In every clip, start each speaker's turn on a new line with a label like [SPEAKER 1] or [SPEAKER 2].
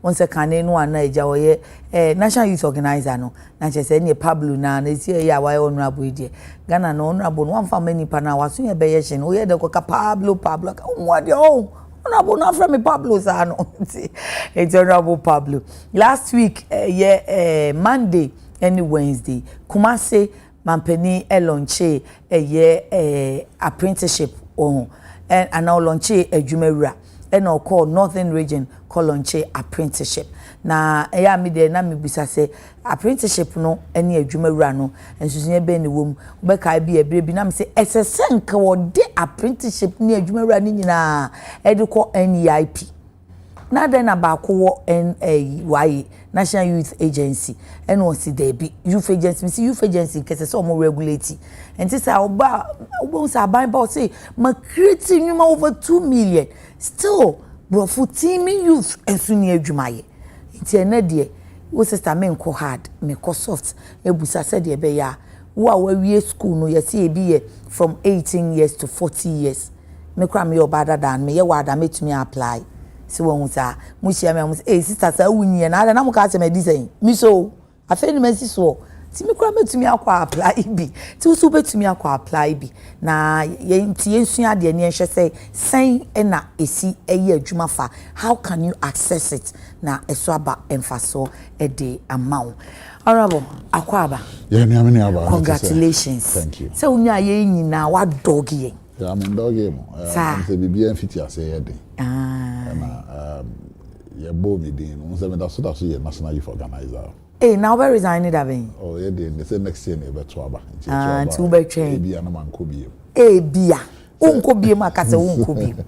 [SPEAKER 1] once a kane no ana eja oye national youth organizer no na che say ne Pablo na see ya wa honorable die Ghana no honorable no amfa mani pa na waso ye beye hye no ye de koka Pablo ka what de honorable na from me Pablo sa no it's honorable Pablo last week Monday and Wednesday Kumase Mampeni launche apprenticeship and now launch adwumawura and now call Northern Region call launch apprenticeship na me de na me bisa say apprenticeship no any adwumawura no ensusunye be ni wom be kai bi ebre bi na me say esesenka wo de apprenticeship ni adwumawura ni nyina e de call NEIP na then about ko NAY National Youth Agency and won see there be youth agency see youth agency kese so mo regulate and say oba say ban say ma creating over 2 million still bro for team youth ensu ni adwumaye nti ene de wo sister me nko hard me ko soft ebusa said de be ya wo we school no ye see e be from 18 years to 40 years me kra me obada dan me ye wada metumi apply si won sa mu hia me sister sa wunye na mu ka se me design mi so afa ni masi so ti mi kura metumi akwa apply bi ti so betumi akwa apply bi na ye nti ensua de ne ehwe say na esi eye adwuma fa how can you access it na eso aba emfaso e de amount honorable akwaba
[SPEAKER 2] yeah ni ameni aba
[SPEAKER 1] congratulations
[SPEAKER 2] thank you
[SPEAKER 1] so unya ye nyina wa dog ye
[SPEAKER 2] yeah I'm in dog game say bibia mfiti ase ye de ya bo mi din no say me da so ye national youth organizer
[SPEAKER 1] now where resign that ben
[SPEAKER 2] oh yeah they say next year e be to aba
[SPEAKER 1] to be train
[SPEAKER 2] bia na man ko biem
[SPEAKER 1] bia unko biem akase unko biem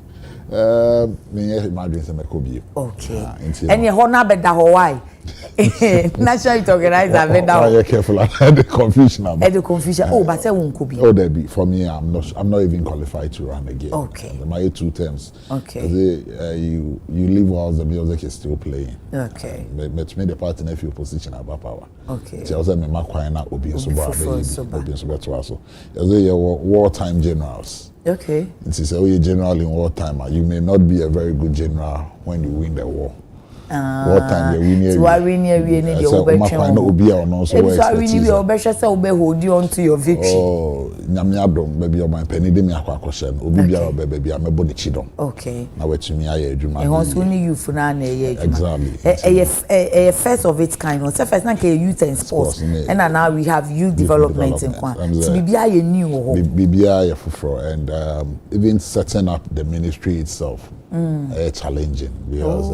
[SPEAKER 2] me my dream say me ko biem
[SPEAKER 1] okay and your honor be da ho why national youth organizer be da
[SPEAKER 2] ho careful the confusion about
[SPEAKER 1] the confusion but say unko biem
[SPEAKER 2] oh there be for me I'm not even qualified to run again
[SPEAKER 1] okay
[SPEAKER 2] my 2 terms
[SPEAKER 1] okay
[SPEAKER 2] you leave while the music is still playing
[SPEAKER 1] okay
[SPEAKER 2] but me the party if you position about power
[SPEAKER 1] okay
[SPEAKER 2] tell them me makwan na obi so ba obi so beto aso you wartime generals
[SPEAKER 1] okay
[SPEAKER 2] it is a general in wartime you may not be a very good general when you win the war wartime you win
[SPEAKER 1] so I win we need your
[SPEAKER 2] makwan na obi a no so
[SPEAKER 1] so I win we obehwe say obe hold on to your victory
[SPEAKER 2] oh nyame adom baby o man penny dem akwa no obi bia obe bia mebo de chidom
[SPEAKER 1] okay
[SPEAKER 2] na wetumi aye adwuma
[SPEAKER 1] e hon so ni youth na na ye adwuma
[SPEAKER 2] exactly
[SPEAKER 1] first of its kind so first na youth and sports and now we have youth development in kwa so bibia ye new ho
[SPEAKER 2] bibia ye foforo and even setting up the ministry itself challenging because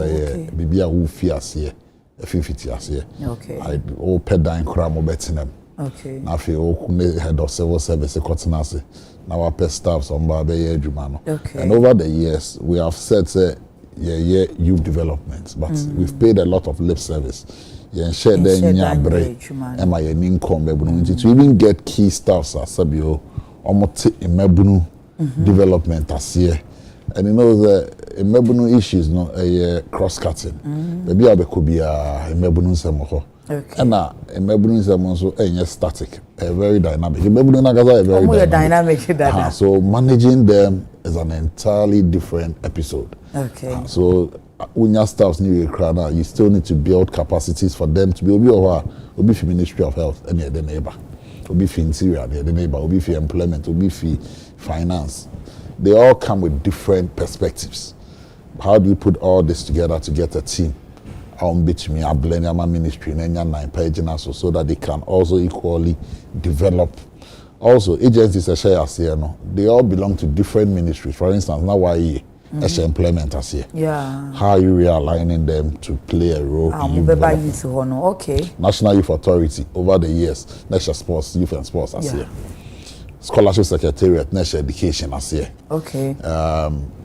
[SPEAKER 2] bibia who fears here 50 years here
[SPEAKER 1] okay
[SPEAKER 2] I all pedan kra mo betinam
[SPEAKER 1] okay
[SPEAKER 2] na fe o kune head of civil service kotinase na wa pest staffs on ba be adwuma no and over the years we have said say youth development but we've paid a lot of lip service share then nyabre e ma ye income be bunu to even get key staffs asabio omote emabunu development asiye and you know the emabunu issues no cross cutting maybe abekobia emabunu nsemo ho and na emabunu nsemo so static very dynamic emabunu na gaza very
[SPEAKER 1] dynamic
[SPEAKER 2] so managing them is an entirely different episode so unya staffs new crana you still need to build capacities for them to be obi for Ministry of Health and the neighbor obi for interior the neighbor obi for employment obi for finance. They all come with different perspectives. How do you put all this together to get a team? Between a blend my ministry and 9 pages so that they can also equally develop. Also, agencies they all belong to different ministries. For instance, now why employment as here.
[SPEAKER 1] Yeah.
[SPEAKER 2] How are you realigning them to play a role in youth development?
[SPEAKER 1] Okay.
[SPEAKER 2] National Youth Authority over the years, National Sports, Youth and Sports as here. Scholarship Secretariat, National Education as here.
[SPEAKER 1] Okay.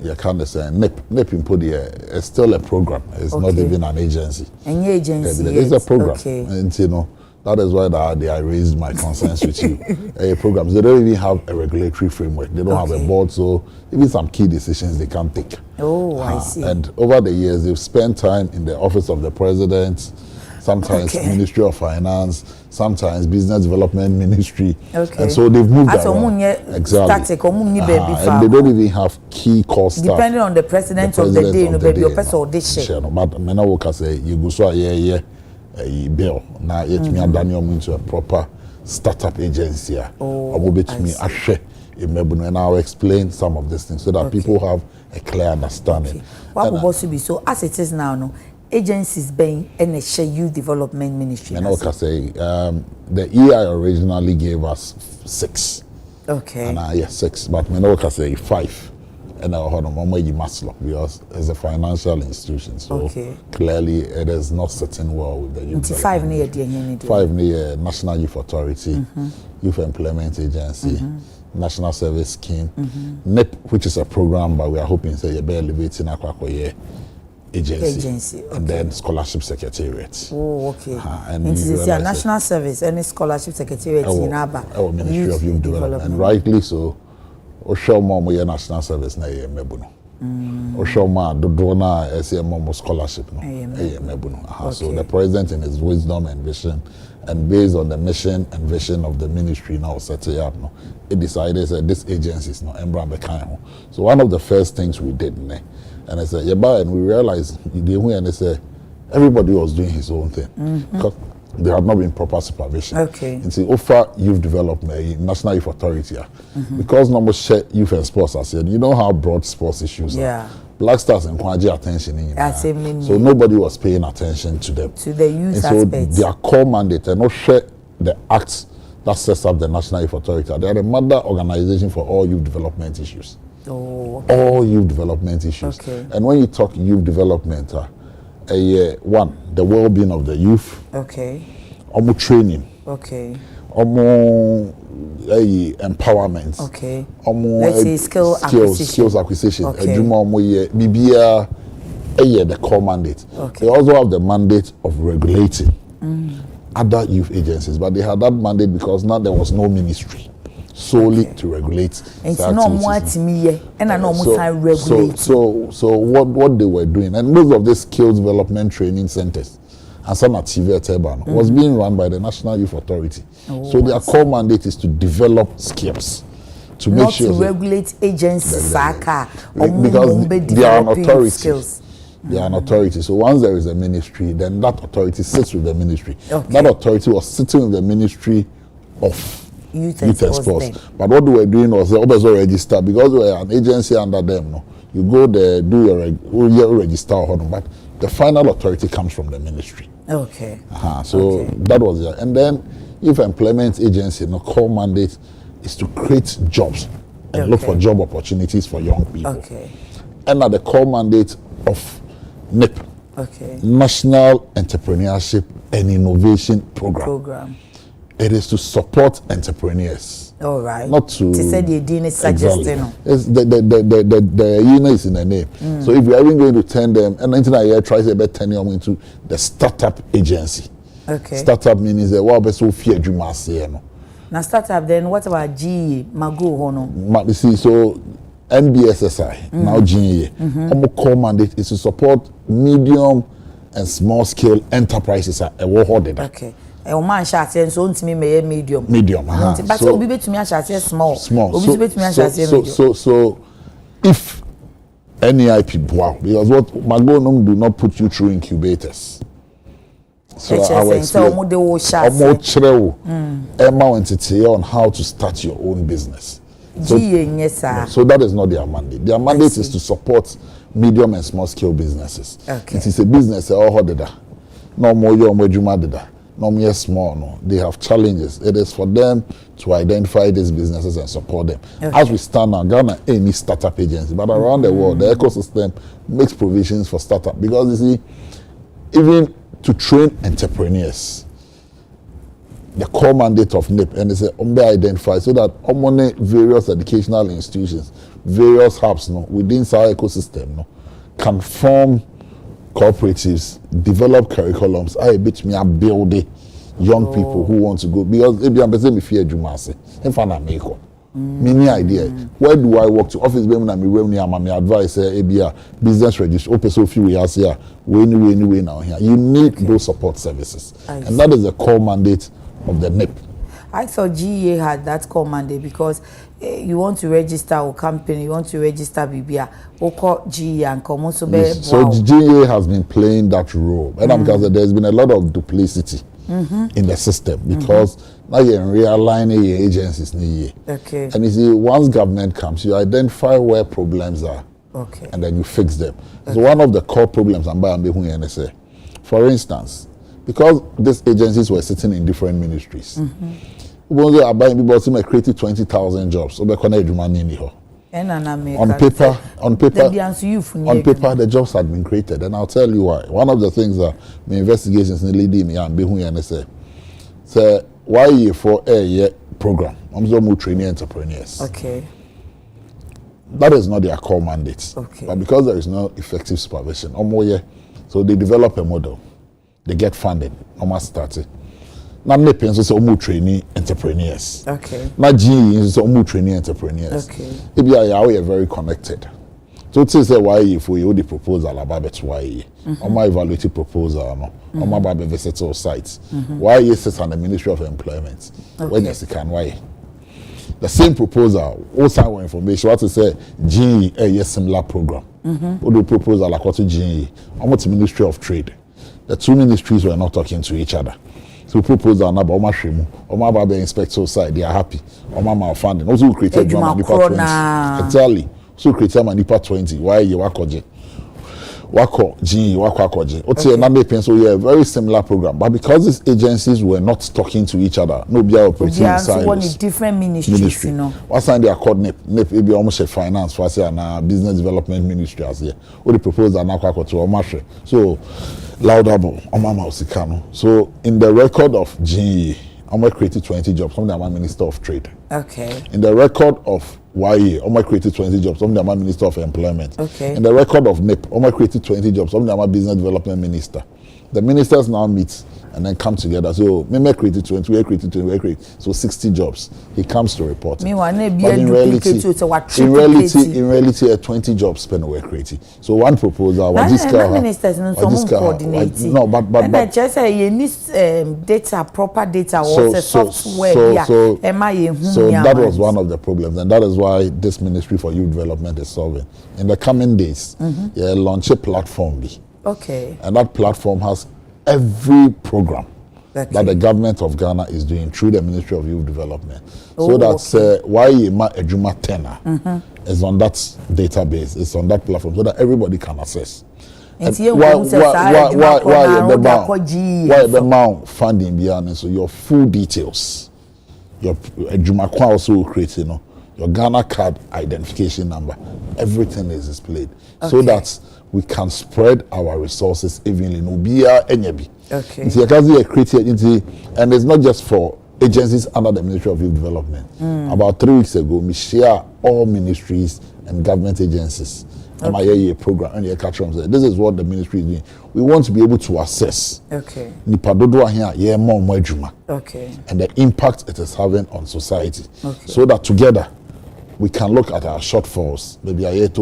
[SPEAKER 2] You can't say NEP input it's still a program. It's not even an agency.
[SPEAKER 1] Any agency.
[SPEAKER 2] It's a program.
[SPEAKER 1] Okay.
[SPEAKER 2] And you know, that is why I raised my concerns with you. Programs, they don't even have a regulatory framework. They don't have a board, so even some key decisions they can't take.
[SPEAKER 1] Oh, I see.
[SPEAKER 2] And over the years, they've spent time in the office of the president, sometimes Ministry of Finance, sometimes Business Development Ministry.
[SPEAKER 1] Okay.
[SPEAKER 2] And so they've moved around.
[SPEAKER 1] Exactly. Static,
[SPEAKER 2] and they don't even have key core staff.
[SPEAKER 1] Depending on the president of the day, no baby, your person audition.
[SPEAKER 2] But me now work say you go so bill. Now yet me and Daniel into a proper startup agency. Oh, me ashare. And I'll explain some of these things so that people have a clear understanding.
[SPEAKER 1] What will also be so as it is now, no agencies being and a youth development ministry.
[SPEAKER 2] And I say the EI originally gave us 6.
[SPEAKER 1] Okay.
[SPEAKER 2] And yes, 6, but me now say 5. And I hold on you must look because it's a financial institution. So clearly it is not sitting well with the youth.
[SPEAKER 1] 5 near
[SPEAKER 2] 5 near National Youth Authority, Youth Employment Agency. National Service Scheme, NIP, which is a program, but we are hoping to be elevating Akwakoye agency. And then Scholarship Secretariat.
[SPEAKER 1] Oh, okay. And this is a National Service, any Scholarship Secretariat in Aba.
[SPEAKER 2] Our Ministry of Youth Development. And rightly so, Oshoma Moya National Service na Mebuno. Oshoma Dodona SMO Scholarship no. Mebuno. So the president in his wisdom and vision, and based on the mission and vision of the ministry now set it up, no, it decided that this agency is not Embra Bekano. So one of the first things we did, and I said, and we realized and they said everybody was doing his own thing because there had not been proper supervision.
[SPEAKER 1] Okay.
[SPEAKER 2] And so offer youth development, National Youth Authority, because number share youth and sports, I said, you know how broad sports issues are. Black Stars and Kwaji attention in so nobody was paying attention to them. To the youth aspect. So their core mandate and not share the acts that sets up the National Youth Authority. They are the mother organization for all youth development issues. Oh, okay. All youth development issues. Okay. And when you talk youth development, one, the well-being of the youth. Okay. Training. Okay. Empowerment. Okay. Let's say skills acquisition. Okay. The core mandate. Okay. They also have the mandate of regulating other youth agencies, but they had that mandate because now there was no ministry solely to regulate. It's not more to me, and I know regulate. So what they were doing, and most of the skills development training centers and some at TV Teban was being run by the National Youth Authority. So their core mandate is to develop skills, to make sure to regulate agencies, because they are an authority. Skills. They are an authority. So once there is a ministry, then that authority sits with the ministry. Okay. That authority was sitting with the Ministry of Youth and Sports. But what they were doing was they always register because we are an agency under them. No, you go there, do your register, but the final authority comes from the ministry. Okay. So that was it. And then Youth Employment Agency, the core mandate is to create jobs and look for job opportunities for young people. Okay. And at the core mandate of NIP, National Entrepreneurship and Innovation Program. It is to support entrepreneurs. All right. Not to say the dean is suggesting. It's the unit is in the name. So if you are even going to turn them, and anything I try to about turn them into the startup agency. Okay. Startup means that what best will fear you must say. Now startup, then what about GE Mago Hono? You see, so NBSSI now GE. Our core mandate is to support medium and small scale enterprises at a world. Okay. A man shot and so to me medium. But so be to me small. So if any IP wow, because what Magonum do not put you through incubators. So I will explain on how to start your own business. So that is not their mandate. Their mandate is to support medium and small scale businesses. Okay. It is a business no more no small, no. They have challenges. It is for them to identify these businesses and support them. Okay. As we stand now, Ghana any startup agency, but around the world, the ecosystem makes provisions for startup because you see, even to train entrepreneurs, the core mandate of NIP and it's identified so that various educational institutions, various hubs, within our ecosystem, can form cooperatives, develop curriculums. I bet me build young people who want to go because if you fear Jumase, if I make Many idea. Where do I work to? Office be na me my advice business register. Open so few years here. Way now here. You need those support services, and that is the core mandate of the NIP.
[SPEAKER 1] I thought GEA had that core mandate because you want to register a company, you want to register BBA, or call GEA and come also be.
[SPEAKER 2] So GEA has been playing that role, and because there's been a lot of duplicity in the system because now you're realigning your agencies.
[SPEAKER 1] Okay.
[SPEAKER 2] And you see, once government comes, you identify where problems are, and then you fix them. So one of the core problems for instance, because these agencies were sitting in different ministries, we created 20,000 jobs. On paper, the jobs had been created, and I'll tell you why. One of the things that my investigations leading me and say, why you for a year program? I'm so training entrepreneurs.
[SPEAKER 1] Okay.
[SPEAKER 2] That is not their core mandate.
[SPEAKER 1] Okay.
[SPEAKER 2] But because there is no effective supervision, so they develop a model, they get funding, almost started. Now, NIP is also training entrepreneurs.
[SPEAKER 1] Okay.
[SPEAKER 2] Now, GE is also training entrepreneurs.
[SPEAKER 1] Okay.
[SPEAKER 2] If you are very connected. So, to say why if we the proposal about it, why? My evaluative proposal, no. My visitor sites. Why is it on the Ministry of Employment? When yes, can why? The same proposal, also information. What to say? GE a similar program. What do proposal like what to GE? Almost the Ministry of Trade. The two ministries were not talking to each other. So proposal na ba shemu o ba be inspector side they are happy o ma funding also created drama nipa 20 exactly so created nipa 20 why you wakoje wako G wako akoje otie na make so yeah very similar program but because these agencies were not talking to each other no be operating inside
[SPEAKER 1] one different ministries you know
[SPEAKER 2] what's they are called NIP be almost a finance for say na business development ministry as here what the proposal na kwako to o mashe so laudable Omama Osikano. So in the record of GE, Oma created 20 jobs. I'm the Minister of Trade.
[SPEAKER 1] Okay.
[SPEAKER 2] In the record of YE, Oma created 20 jobs. I'm the Minister of Employment.
[SPEAKER 1] Okay.
[SPEAKER 2] In the record of NIP, Oma created 20 jobs. I'm the Business Development Minister. The ministers now meet and then come together. So Meme created 20, we created 20, we created so 60 jobs. He comes to report. But in reality, 20 jobs spent were created. So one proposal
[SPEAKER 1] ministers coordinating.
[SPEAKER 2] No, but
[SPEAKER 1] just say you need data, proper data, or software.
[SPEAKER 2] So that was one of the problems, and that is why this Ministry for Youth Development is solving. In the coming days, launch a platform.
[SPEAKER 1] Okay.
[SPEAKER 2] And that platform has every program that the government of Ghana is doing through the Ministry of Youth Development. So that's why Ejuma Tenor is on that database, it's on that platform, so that everybody can access. And why the amount funding beyond so your full details, your Ejuma Kwa also create, your Ghana card identification number, everything is displayed, so that we can spread our resources evenly. Okay. And it's not just for agencies under the Ministry of Youth Development. About 3 weeks ago, we share all ministries and government agencies. Program and this is what the ministry is doing. We want to be able to assess
[SPEAKER 1] okay
[SPEAKER 2] and the impact it is having on society, so that together we can look at our shortfalls. Maybe it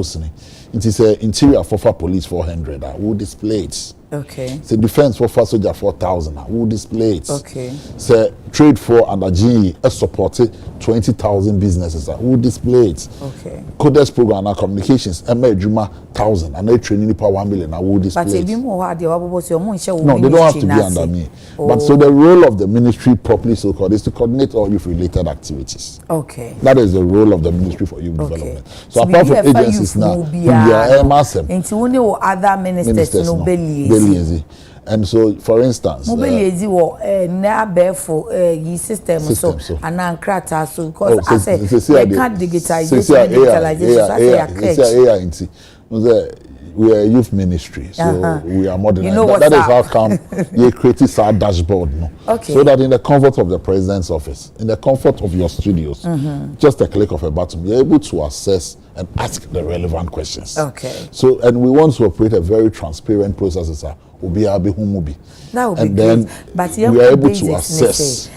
[SPEAKER 2] is a interior for police 400 who display it.
[SPEAKER 1] Okay.
[SPEAKER 2] It's a defense for soldier 4,000 who display it.
[SPEAKER 1] Okay.
[SPEAKER 2] Say trade for under GE supported 20,000 businesses who display it.
[SPEAKER 1] Okay.
[SPEAKER 2] Codex program and communications Juma 1,000 and they training per 1 million who display it. No, they don't have to be under me. But so the role of the ministry properly so called is to coordinate all youth related activities.
[SPEAKER 1] Okay.
[SPEAKER 2] That is the role of the Ministry for Youth Development. So apart from agencies now, we are MSM.
[SPEAKER 1] Into only other ministers no belly.
[SPEAKER 2] And so, for instance,
[SPEAKER 1] mobility wo na for yi system so and krata so because I say we can't digitalization
[SPEAKER 2] we are a youth ministry, so we are modernizing. That is how come you created our dashboard, so that in the comfort of the president's office, in the comfort of your studios, just a click of a button, you're able to assess and ask the relevant questions.
[SPEAKER 1] Okay.
[SPEAKER 2] So, and we want to operate a very transparent process. That would be
[SPEAKER 1] and
[SPEAKER 2] then
[SPEAKER 1] but
[SPEAKER 2] we are able to assess.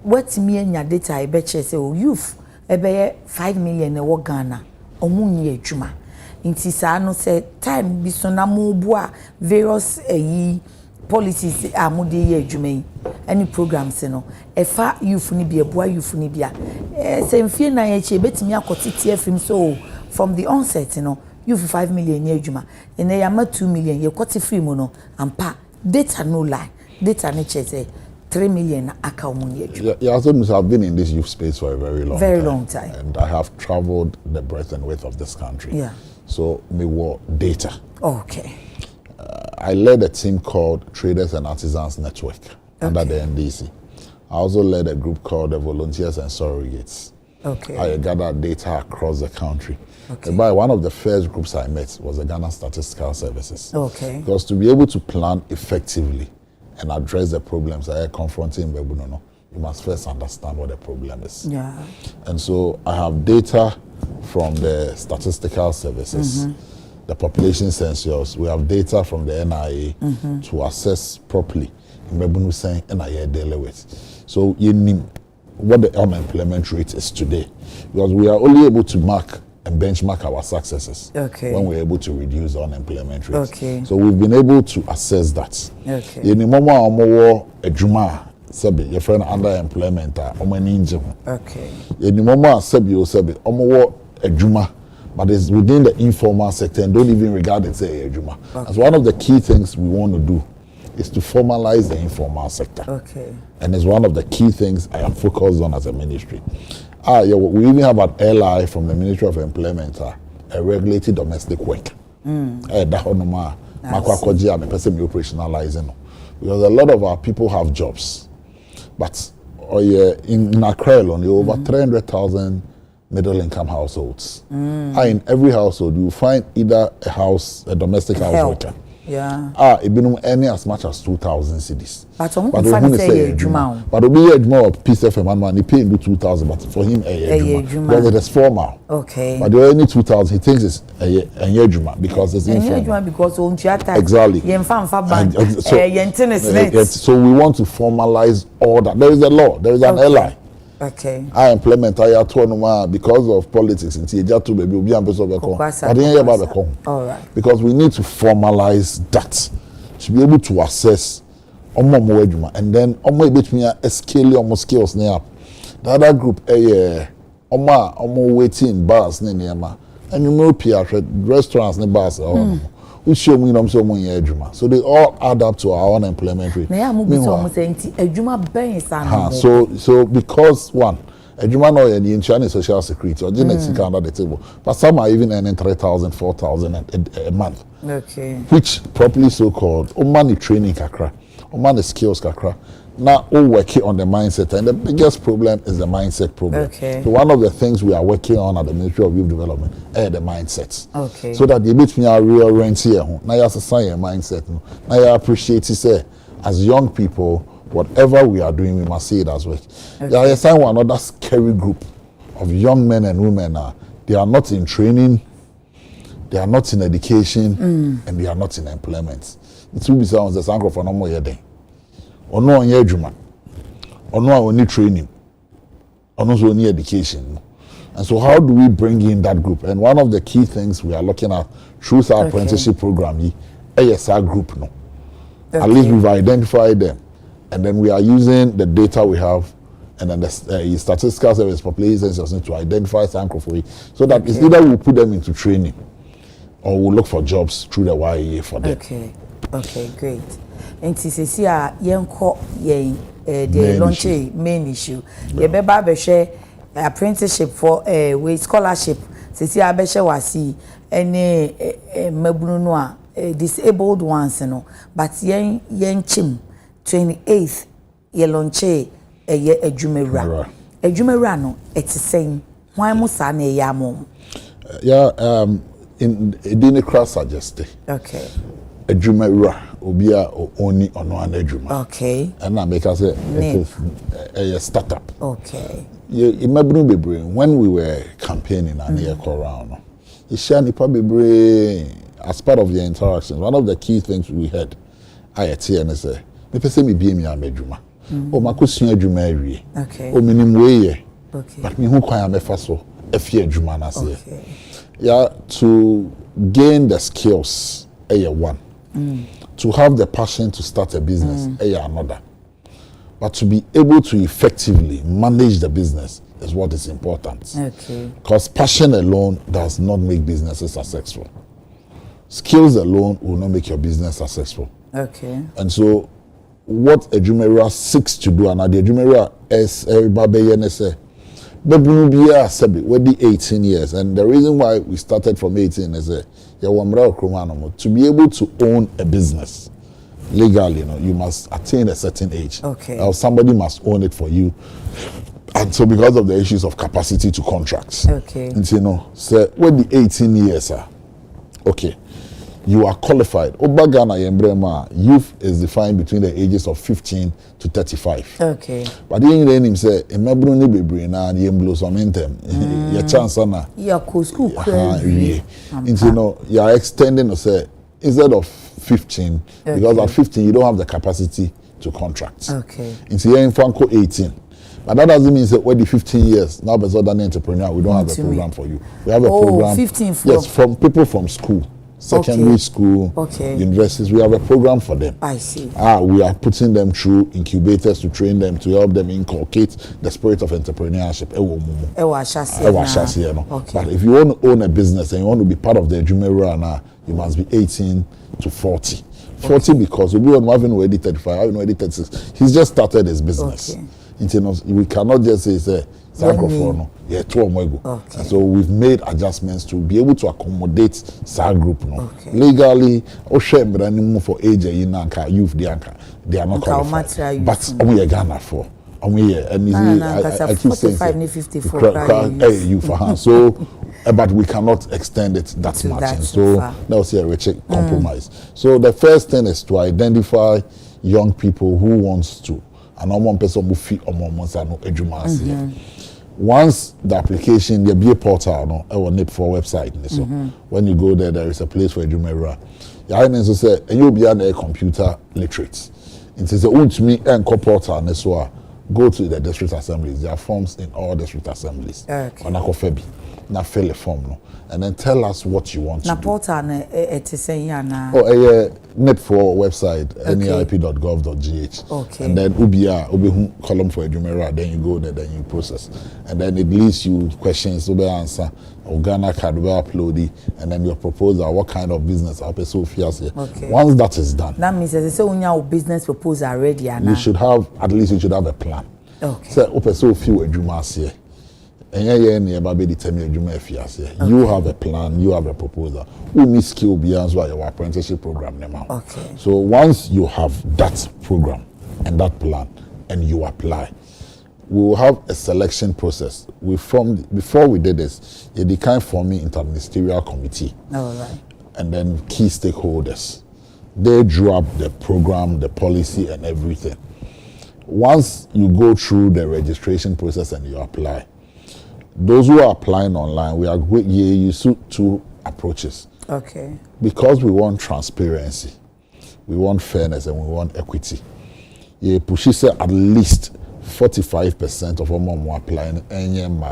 [SPEAKER 1] What me and your data I bet you say youth Ebe 5 million e wo Ghana. Omu nye adwuma. Nti saa no say time bi so na mo bu a various policies amude ye adwuma yi. Any programs no. Efa youth ni bia boa youth ni bia. Se mfie na ye che betimi akotete afim so from the onset youth 5 million ye adwuma. Ene ya ma 2 million ye kwoti free mu no ampa data no lie. Data ne che say 3 million
[SPEAKER 2] Yeah, I must have been in this youth space for a very long
[SPEAKER 1] time.
[SPEAKER 2] And I have traveled the breadth and width of this country.
[SPEAKER 1] Yeah.
[SPEAKER 2] So, me were data.
[SPEAKER 1] Okay.
[SPEAKER 2] I led a team called Traders and Artisans Network under the NDC. I also led a group called the Volunteers and Surrogates.
[SPEAKER 1] Okay.
[SPEAKER 2] I gathered data across the country.
[SPEAKER 1] Okay.
[SPEAKER 2] By one of the first groups I met was the Ghana Statistical Services.
[SPEAKER 1] Okay.
[SPEAKER 2] Because to be able to plan effectively and address the problems that are confronting Bebunono, you must first understand what the problem is.
[SPEAKER 1] Yeah.
[SPEAKER 2] And so I have data from the statistical services, the population census. We have data from the NIA to assess properly Mbebunu saying NIA daily with. So you need what the unemployment rate is today, because we are only able to mark and benchmark our successes when we're able to reduce the unemployment rate.
[SPEAKER 1] Okay.
[SPEAKER 2] So we've been able to assess that.
[SPEAKER 1] Okay.
[SPEAKER 2] In the moment ejuma sebi your friend underemployment
[SPEAKER 1] okay.
[SPEAKER 2] In the moment sebi ejuma, but it's within the informal sector and don't even regard it say ejuma. As one of the key things we want to do is to formalize the informal sector.
[SPEAKER 1] Okay.
[SPEAKER 2] And it's one of the key things I am focused on as a ministry. Yeah, we even have an LI from the Ministry of Employment, a regulated domestic work. Operationalizing. Because a lot of our people have jobs. But in Accra alone, over 300,000 middle-income households. In every household, you find either a domestic house worker.
[SPEAKER 1] Yeah.
[SPEAKER 2] It been earning as much as 2,000 cedis.
[SPEAKER 1] But we say
[SPEAKER 2] Juma. But we be more piece of man, he pay 2,000, but for him Juma. Because it is formal.
[SPEAKER 1] Okay.
[SPEAKER 2] But the only 2,000, he thinks it's a Juma because it's informal.
[SPEAKER 1] Juma because on theater.
[SPEAKER 2] Exactly. So we want to formalize all that. There is a law. There is an LI.
[SPEAKER 1] Okay.
[SPEAKER 2] I implement because of politics in Tijato baby will be
[SPEAKER 1] all right.
[SPEAKER 2] Because we need to formalize that to be able to assess and then scale almost skills up. The other group waiting bars and you know restaurants and bars we show me so they all add up to our unemployment rate. So because one, Ejuma no the insurance social security or the under the table, but some are even earning 3,000, 4,000 a month.
[SPEAKER 1] Okay.
[SPEAKER 2] Which properly so called money training kakra, money skills kakra. Now all working on the mindset, and the biggest problem is the mindset problem.
[SPEAKER 1] Okay.
[SPEAKER 2] So one of the things we are working on at the Ministry of Youth Development is the mindsets.
[SPEAKER 1] Okay.
[SPEAKER 2] So that they meet me a real rent here. Now you assign your mindset. Now you appreciate it. Say, as young people, whatever we are doing, we must see it as well. Okay. There is another scary group of young men and women. They are not in training, they are not in education, and they are not in employment. It will be sounds the sango for no more year. Or no on juma, or no only training, or no only education. And so how do we bring in that group? And one of the key things we are looking at through our apprenticeship program, ASR group. No. At least we've identified them. And then we are using the data we have and then the statistical service population to identify Sankrofui so that it's either we put them into training or we'll look for jobs through the YEA for them.
[SPEAKER 1] Okay, great. And see yenko the launch main issue. Ye beba be share apprenticeship for with scholarship. See abeshe wasi any mabunu no a disabled ones no. But yen chim 28th ye launch ye ejumera. Ejumera no it's the same. Why mo sa na ya mom?
[SPEAKER 2] In didn't cross suggest.
[SPEAKER 1] Okay.
[SPEAKER 2] Ejumera obia only on one ejuma.
[SPEAKER 1] Okay.
[SPEAKER 2] And I make us a startup.
[SPEAKER 1] Okay.
[SPEAKER 2] When we were campaigning and here around, as part of the interactions, one of the key things we had, I say, me pese me be me amejuma. O makosia ejuma ewie.
[SPEAKER 1] Okay.
[SPEAKER 2] O minim we
[SPEAKER 1] Okay.
[SPEAKER 2] But me who kwanya me faso efie adwuma na se. Okay. Yeah, to gain the skills one. To have the passion to start a business another. But to be able to effectively manage the business is what is important.
[SPEAKER 1] Okay.
[SPEAKER 2] Because passion alone does not make businesses successful. Skills alone will not make your business successful.
[SPEAKER 1] Okay.
[SPEAKER 2] And so, what a Jumera seeks to do, and the Jumera is everybody say, we're 18 years, and the reason why we started from 18 is to be able to own a business legally, you must attain a certain age.
[SPEAKER 1] Okay.
[SPEAKER 2] Or somebody must own it for you. And so because of the issues of capacity to contracts.
[SPEAKER 1] Okay.
[SPEAKER 2] And so when the 18 years are, okay, you are qualified. Obagana Yembrema, youth is defined between the ages of 15 to 35.
[SPEAKER 1] Okay.
[SPEAKER 2] But then him say, "Emabru ni bebre na yemblo somentem." Your chance na.
[SPEAKER 1] Your school.
[SPEAKER 2] You are extending say instead of 15, because at 15 you don't have the capacity to contract.
[SPEAKER 1] Okay.
[SPEAKER 2] Into here in Franco 18. But that doesn't mean that when the 15 years, now as an entrepreneur, we don't have a program for you. We have a program.
[SPEAKER 1] 15
[SPEAKER 2] yes, from people from school, secondary school, universities. We have a program for them.
[SPEAKER 1] I see.
[SPEAKER 2] We are putting them through incubators to train them, to help them inculcate the spirit of entrepreneurship. But if you want to own a business and you want to be part of the Jumera, you must be 18 to 40. 40 because we don't have already 35, I already 36. He's just started his business. We cannot just say and so we've made adjustments to be able to accommodate SAR group. Legally, for age youth, they are not qualified. But we are Ghana for.
[SPEAKER 1] I keep saying 54
[SPEAKER 2] so but we cannot extend it that much. And so that was a compromise. So the first thing is to identify young people who wants to, and one person who fit once the application, there be a portal, or NIP for website. So when you go there, there is a place for Ejumera. You say, and you'll be a computer literate. It says, to me, and portal, so go to the district assemblies. There are forms in all district assemblies.
[SPEAKER 1] Okay.
[SPEAKER 2] Now fill a form, and then tell us what you want to do.
[SPEAKER 1] Portal,
[SPEAKER 2] NIP for website, nip.gov.gh.
[SPEAKER 1] Okay.
[SPEAKER 2] And then Ubi column for Ejumera, then you go there, then you process. And then it leads you questions, so answer, Ghana card will upload it, and then your proposal, what kind of business I'll okay. Once that is done.
[SPEAKER 1] That means that when your business proposal ready,
[SPEAKER 2] you should have, at least you should have a plan.
[SPEAKER 1] Okay.
[SPEAKER 2] So few Ejumas here. And you have a plan, you have a proposal. We need skill beyond your apprenticeship program now.
[SPEAKER 1] Okay.
[SPEAKER 2] So once you have that program and that plan and you apply, we will have a selection process. We formed, before we did this, the kind forming interministerial committee.
[SPEAKER 1] Right.
[SPEAKER 2] And then key stakeholders. They drew up the program, the policy and everything. Once you go through the registration process and you apply, those who are applying online, we are you suit two approaches.
[SPEAKER 1] Okay.
[SPEAKER 2] Because we want transparency, we want fairness, and we want equity. You push at least 45% of them are applying, and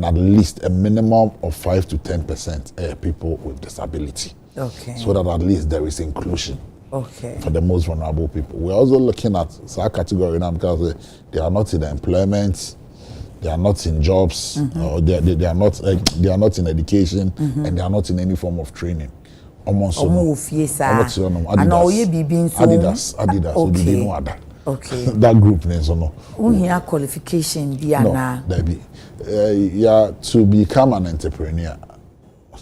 [SPEAKER 2] at least a minimum of 5 to 10% are people with disability.
[SPEAKER 1] Okay.
[SPEAKER 2] So that at least there is inclusion.
[SPEAKER 1] Okay.
[SPEAKER 2] For the most vulnerable people. We're also looking at our category now because they are not in employment. They are not in jobs, or they are not in education, and they are not in any form of training.
[SPEAKER 1] Adidas.
[SPEAKER 2] Okay.
[SPEAKER 1] Okay.
[SPEAKER 2] That group names or no.
[SPEAKER 1] Unhia qualification Diana.
[SPEAKER 2] No, to become an entrepreneur.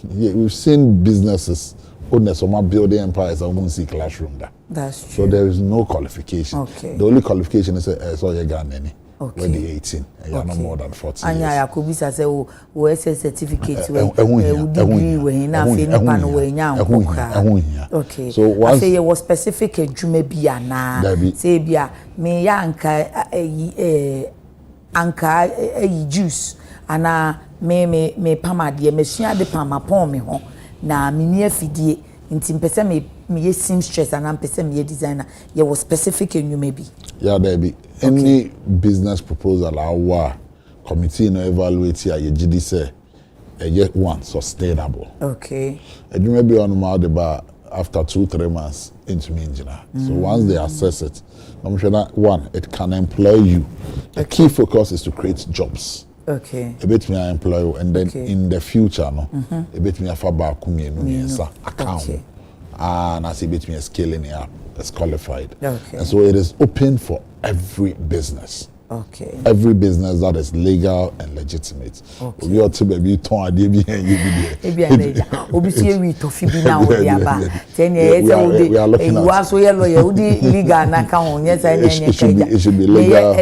[SPEAKER 2] Yeah, we've seen businesses building empires and won't see classroom there.
[SPEAKER 1] That's true.
[SPEAKER 2] So there is no qualification.
[SPEAKER 1] Okay.
[SPEAKER 2] The only qualification is all you got any.
[SPEAKER 1] Okay.
[SPEAKER 2] When the 18, and you're no more than 40
[SPEAKER 1] years.
[SPEAKER 2] Anya
[SPEAKER 1] Yakubisa say o SS certificate degree we na fe nipa no we nya nkokra. Okay. So once say was specific adwuma bia na say bia me ya anka juice ana me pamade me sua de pamapon me ho na me ni afidie nti mpese me seamstress and I'm person me designer. You was specific in you maybe.
[SPEAKER 2] Yeah, there be any business proposal our committee no evaluate here. You GD say, yet one sustainable.
[SPEAKER 1] Okay.
[SPEAKER 2] And you may be on my deba after 2-3 months into me engineer. So once they assess it, I'm sure that one it can employ you. The key focus is to create jobs.
[SPEAKER 1] Okay.
[SPEAKER 2] A bit me I employ and then in the future no a bit me afa ba kumi no account and as a bit me scaling it up as qualified.
[SPEAKER 1] Okay.
[SPEAKER 2] And so it is open for every business.
[SPEAKER 1] Okay.
[SPEAKER 2] Every business that is legal and legitimate.
[SPEAKER 1] Okay.
[SPEAKER 2] We ought to be torn we are looking at it should be legal.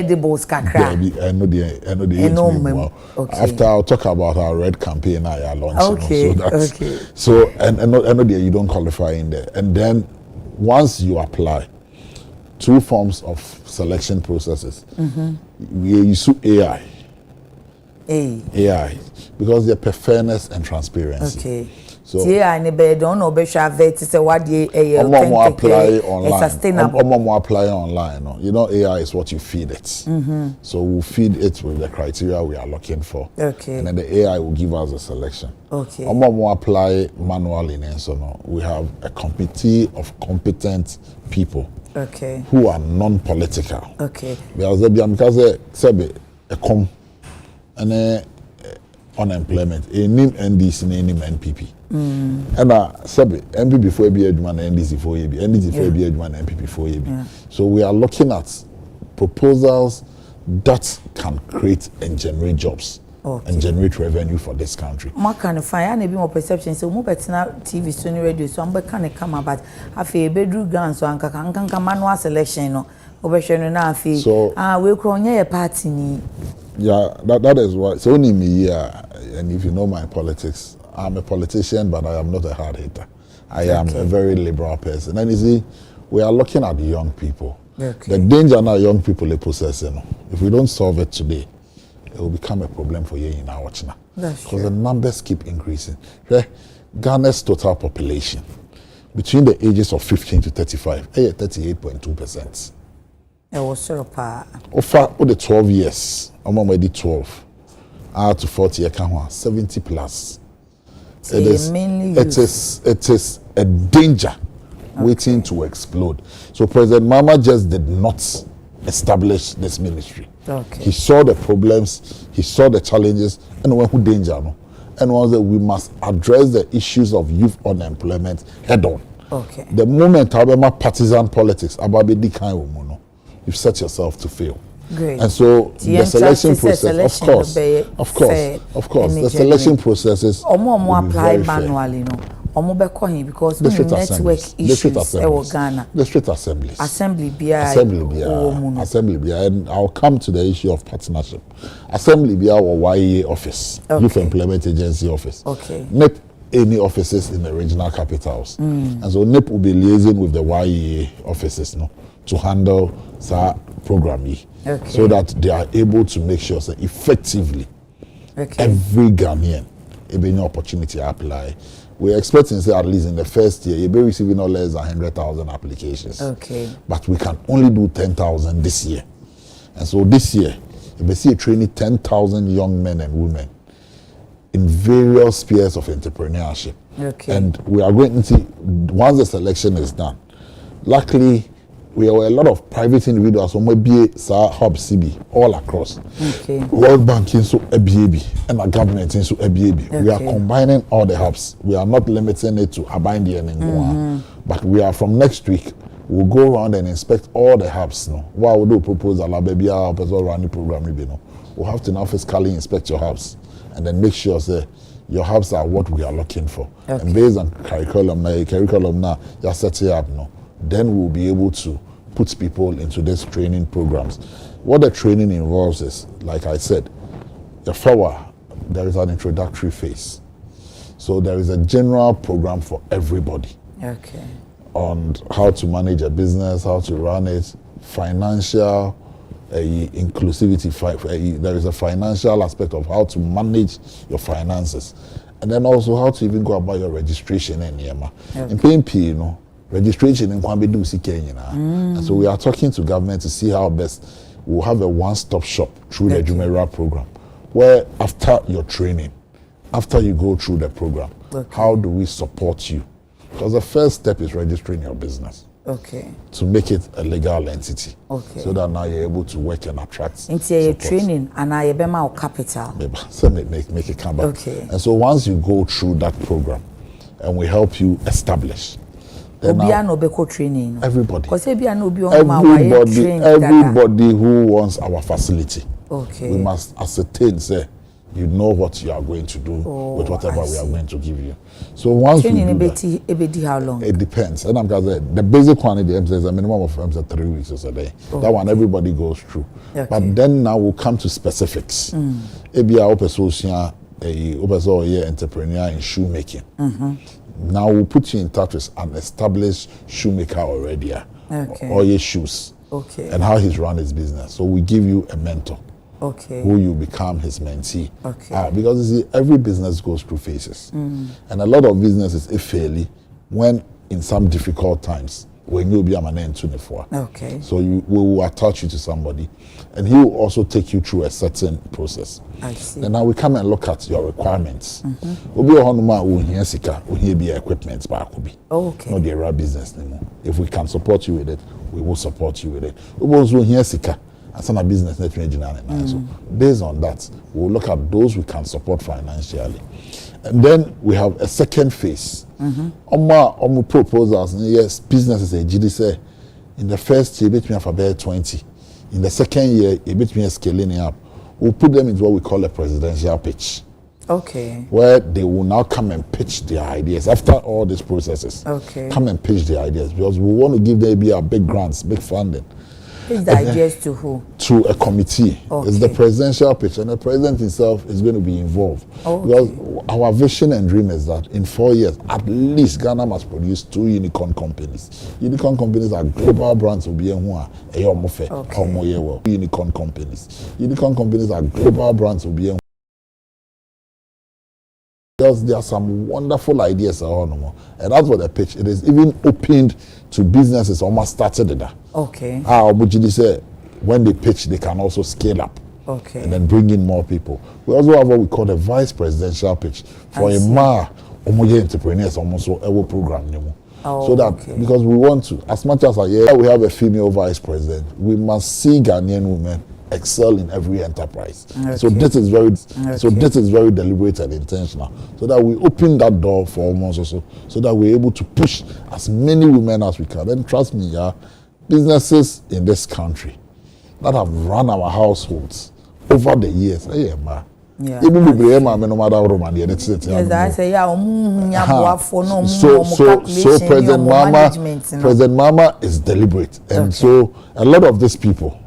[SPEAKER 2] After I'll talk about our red campaign I are launching. So and you don't qualify in there. And then once you apply, 2 forms of selection processes. We use AI. AI. Because they're fairness and transparency.
[SPEAKER 1] Okay.
[SPEAKER 2] So
[SPEAKER 1] AI ne be don't know be sure vet say what the
[SPEAKER 2] apply online. Sustainable. Apply online. No? You know AI is what you feed it. So we'll feed it with the criteria we are looking for.
[SPEAKER 1] Okay.
[SPEAKER 2] And then the AI will give us a selection.
[SPEAKER 1] Okay.
[SPEAKER 2] Apply manually. So no, we have a committee of competent people.
[SPEAKER 1] Okay.
[SPEAKER 2] Who are non-political.
[SPEAKER 1] Okay.
[SPEAKER 2] Because and unemployment. A name NDC name NPP. And MP before be adman NDC for AB. NDC for be adman MPP for AB. So we are looking at proposals that can create and generate jobs. And generate revenue for this country.
[SPEAKER 1] Ma kind of fine, and be more perception. So, more better TV, Sony radio, so I'm kind of come about. I feel bedroom gun, so I'm can manual selection, no, over now. So, we'll crown a party.
[SPEAKER 2] Yeah, that is what. It's only me here, and if you know my politics, I'm a politician, but I am not a hard hitter. I am a very liberal person. And you see, we are looking at the young people. The danger now, young people are possessing. If we don't solve it today, it will become a problem for you in our China. Because the numbers keep increasing. Ghana's total population between the ages of 15 to 35, 38.2%.
[SPEAKER 1] It was sort of
[SPEAKER 2] over the 12 years, I'm already 12. To 40, 70 plus. It is a danger waiting to explode. So President Mama just did not establish this ministry. He saw the problems, he saw the challenges, and went who danger no. And was that we must address the issues of youth unemployment head on. The moment Alabama partisan politics about the kind of mono, you've set yourself to fail.
[SPEAKER 1] Great.
[SPEAKER 2] And so the selection process, of course, the selection process is
[SPEAKER 1] apply manually, no. Because network issues Ghana.
[SPEAKER 2] District assemblies.
[SPEAKER 1] Assembly,
[SPEAKER 2] and I'll come to the issue of partnership. Assembly be our YEA office, Youth Employment Agency office. NEP any offices in the regional capitals. And so NEP will be liaising with the YEA offices to handle that program so that they are able to make sure that effectively every Ghanaian will be an opportunity to apply. We're expecting, say, at least in the first year, you'll be receiving no less than 100,000 applications. But we can only do 10,000 this year. And so this year, you'll be training 10,000 young men and women in various spheres of entrepreneurship. And we are going to see, once the selection is done, luckily, we were a lot of private individuals who might be hub CB all across. World Bank into ABAB and our government into ABAB. We are combining all the hubs. We are not limiting it to Abindi and Ngwa. But we are from next week, we'll go around and inspect all the hubs. What we'll do proposal, baby, our running program. We'll have to now physically inspect your hubs and then make sure that your hubs are what we are looking for. And based on curriculum now, you're setting up then we'll be able to put people into these training programs. What the training involves is, like I said, there is an introductory phase. So there is a general program for everybody on how to manage a business, how to run it, financial inclusivity. There is a financial aspect of how to manage your finances. And then also how to even go about your registration and in PMP, registration in Kwambe do Kenya. And so we are talking to government to see how best we'll have a one-stop shop through the Jumera program, where after your training, after you go through the program, how do we support you? Because the first step is registering your business.
[SPEAKER 1] Okay.
[SPEAKER 2] To make it a legal entity.
[SPEAKER 1] Okay.
[SPEAKER 2] So that now you're able to work and attract.
[SPEAKER 1] Into your training and I have capital.
[SPEAKER 2] So make it come back.
[SPEAKER 1] Okay.
[SPEAKER 2] And so once you go through that program and we help you establish.
[SPEAKER 1] Training.
[SPEAKER 2] Everybody.
[SPEAKER 1] Everybody
[SPEAKER 2] who wants our facility.
[SPEAKER 1] Okay.
[SPEAKER 2] We must ascertain, say, you know what you are going to do with whatever we are going to give you. So once
[SPEAKER 1] training
[SPEAKER 2] we do that,
[SPEAKER 1] how long?
[SPEAKER 2] It depends. And I'm going to say the basic one there's a minimum of 3 weeks or a day. That one everybody goes through.
[SPEAKER 1] Okay.
[SPEAKER 2] But then now we'll come to specifics. Ebi a entrepreneur in shoemaking. Now we'll put you in touch with an established shoemaker already. Or your shoes.
[SPEAKER 1] Okay.
[SPEAKER 2] And how he's run his business. So we give you a mentor.
[SPEAKER 1] Okay.
[SPEAKER 2] Who you become his mentee.
[SPEAKER 1] Okay.
[SPEAKER 2] Because you see, every business goes through phases. And a lot of businesses, if fairly, when in some difficult times, when you'll be a man 24.
[SPEAKER 1] Okay.
[SPEAKER 2] So we will attach you to somebody, and he will also take you through a certain process.
[SPEAKER 1] I see.
[SPEAKER 2] And now we come and look at your requirements. We'll be equipment, but could be.
[SPEAKER 1] Okay.
[SPEAKER 2] Not the real business anymore. If we can support you with it, we will support you with it. We also hear sika. As a business net so based on that, we'll look at those we can support financially. And then we have a second phase. On proposals, yes, businesses say in the first year, bet me for about 20. In the second year, a bit me scaling up. We'll put them into what we call a presidential pitch.
[SPEAKER 1] Okay.
[SPEAKER 2] Where they will now come and pitch their ideas after all these processes.
[SPEAKER 1] Okay.
[SPEAKER 2] Come and pitch their ideas because we want to give them a big grants, big funding.
[SPEAKER 1] Pitch the ideas to who?
[SPEAKER 2] To a committee.
[SPEAKER 1] Okay.
[SPEAKER 2] It's the presidential pitch, and the president himself is going to be involved.
[SPEAKER 1] Okay.
[SPEAKER 2] Because our vision and dream is that in 4 years, at least Ghana must produce 2 unicorn companies. Unicorn companies are global brands will be unicorn companies. Unicorn companies are global brands will be because there are some wonderful ideas and that's what the pitch. It is even opened to businesses almost started it.
[SPEAKER 1] Okay.
[SPEAKER 2] Say when they pitch, they can also scale up.
[SPEAKER 1] Okay.
[SPEAKER 2] And then bring in more people. We also have what we call the vice presidential pitch for entrepreneurs almost a program. So that because we want to, as much as we have a female vice president, we must see Ghanaian women excel in every enterprise.
[SPEAKER 1] Okay.
[SPEAKER 2] So this is very deliberate and intentional. So that we open that door for almost also, so that we're able to push as many women as we can. And trust me, businesses in this country that have run our households over the years. Even no matter how Roman so President Mama is deliberate, and so a lot of these people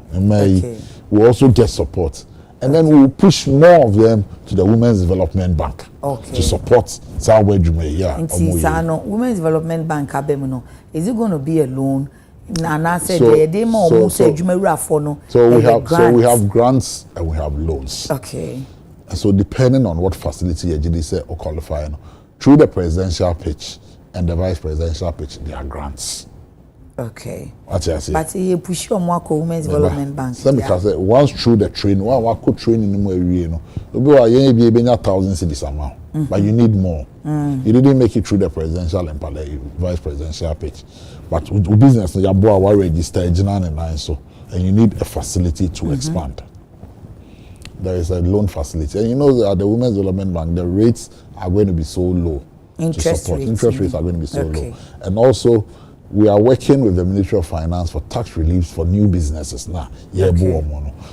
[SPEAKER 2] will also get support, and then we will push more of them to the Women's Development Bank to support
[SPEAKER 1] Women's Development Bank. Is it going to be a loan?
[SPEAKER 2] So we have grants and we have loans.
[SPEAKER 1] Okay.
[SPEAKER 2] And so depending on what facility you say or qualify, through the presidential pitch and the vice presidential pitch, there are grants.
[SPEAKER 1] Okay.
[SPEAKER 2] What I say?
[SPEAKER 1] But you push your more Women's Development Bank.
[SPEAKER 2] Because once through the training, one could train in the way, be 1,000 cities amount, but you need more. You didn't make it through the presidential and vice presidential pitch. But with business, you have registered and you need a facility to expand. There is a loan facility, and you know that at the Women's Development Bank, the rates are going to be so low.
[SPEAKER 1] Interest
[SPEAKER 2] rates are going to be so low, and also we are working with the Ministry of Finance for tax reliefs for new businesses now,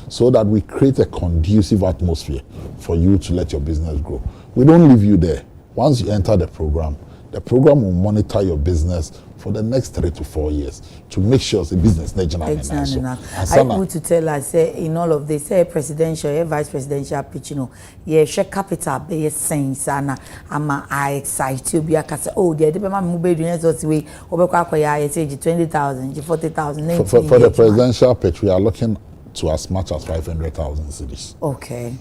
[SPEAKER 2] so that we create a conducive atmosphere for you to let your business grow. We don't leave you there. Once you enter the program will monitor your business for the next 3 to 4 years to make sure the business is
[SPEAKER 1] enough. I want to tell us, in all of this, presidential, vice presidential pitch, share capital, be sense, and I excite you. Be a case. Oh, the people move doing so way. Over 20,000, 40,000.
[SPEAKER 2] For the presidential pitch, we are looking to as much as 500,000 cities.
[SPEAKER 1] Okay.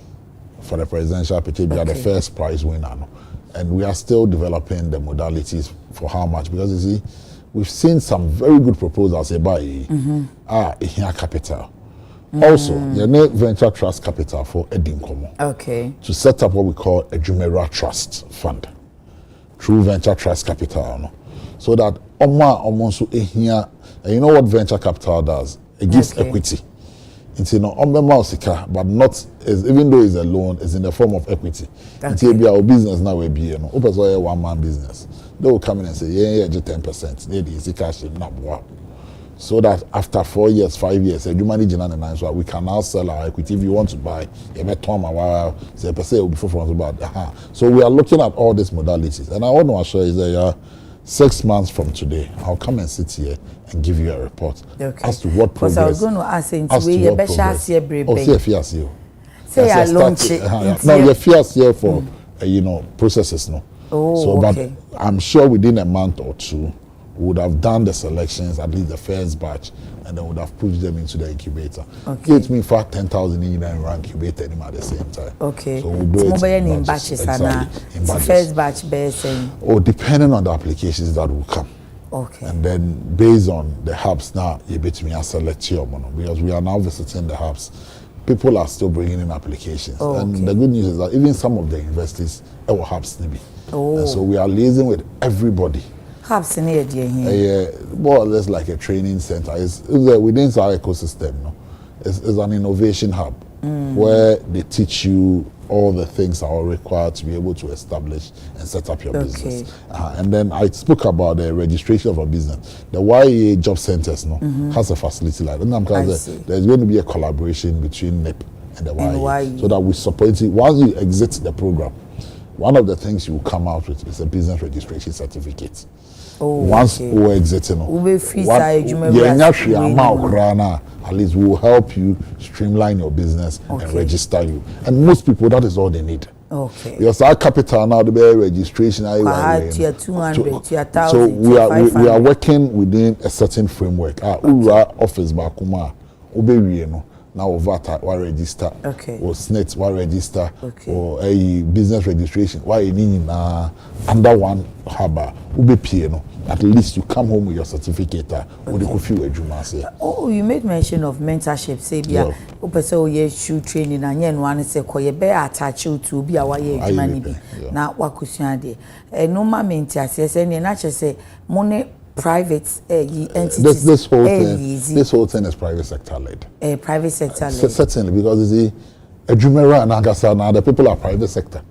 [SPEAKER 2] For the presidential pitch, we are the first prize winner. And we are still developing the modalities for how much, because you see, we've seen some very good proposals about here capital. Also, you need venture trust capital for Edinkomo.
[SPEAKER 1] Okay.
[SPEAKER 2] To set up what we call a Jumera Trust Fund through venture trust capital. No? So that almost here, and you know what venture capital does? It gives equity. It's but not even though it's a loan, it's in the form of equity. It's our business now will be a one-man business. They will come in and say, yeah, just 10%. They easy cash not. So that after 4 years, 5 years, we can now sell our equity. If you want to buy, so we are looking at all these modalities. And I want to assure you that 6 months from today, I'll come and sit here and give you a report as to what progress.
[SPEAKER 1] Because I was going to ask you, say I launch it.
[SPEAKER 2] No, you're fierce here for processes. No. But I'm sure within a month or two, we would have done the selections, at least the first batch, and then would have pushed them into the incubator. It means for 10,000 in the incubator at the same time.
[SPEAKER 1] Okay.
[SPEAKER 2] So we'll do it
[SPEAKER 1] in batches. In batches. First batch based.
[SPEAKER 2] Or depending on the applications that will come.
[SPEAKER 1] Okay.
[SPEAKER 2] And then based on the hubs now, you bet me select your money because we are now visiting the hubs. People are still bringing in applications. And the good news is that even some of the universities our hubs maybe. And so we are liaising with everybody.
[SPEAKER 1] Hubs in here,
[SPEAKER 2] more or less like a training center. It's within our ecosystem. No? It's an innovation hub where they teach you all the things that are required to be able to establish and set up your business. And then I spoke about the registration of a business. The YEA job centers has a facility like that. There's going to be a collaboration between NIP and the YEA so that we support it. Once you exit the program, one of the things you will come out with is a business registration certificate. Once we exit, at least we will help you streamline your business and register you. And most people, that is all they need. Because our capital now, the registration,
[SPEAKER 1] tier 200, tier 1,000.
[SPEAKER 2] So we are working within a certain framework. Office bakuma, now VAT why register, or SNET why register, or a business registration why you need under one harbor at least you come home with your certificate or
[SPEAKER 1] you made mention of mentorship, say shoe training and one say attach you to be our money now no mentor say money private entities.
[SPEAKER 2] This whole thing is private sector led.
[SPEAKER 1] Private sector led.
[SPEAKER 2] Certainly, because you see, Jumera and Agasa now the people are private sector.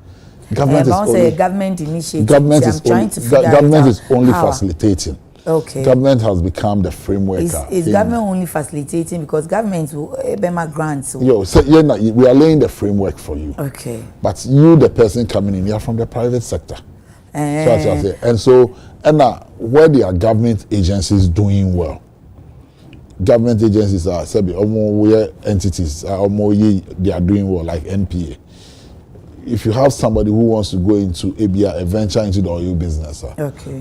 [SPEAKER 2] Government is only
[SPEAKER 1] government initiative.
[SPEAKER 2] Government is only facilitating. Government has become the framework.
[SPEAKER 1] Is government only facilitating because government will grants?
[SPEAKER 2] We are laying the framework for you. But you, the person coming in, you are from the private sector. And so, where there are government agencies doing well, government agencies are entities, they are doing well, like NPA. If you have somebody who wants to go into a venture into the oil business,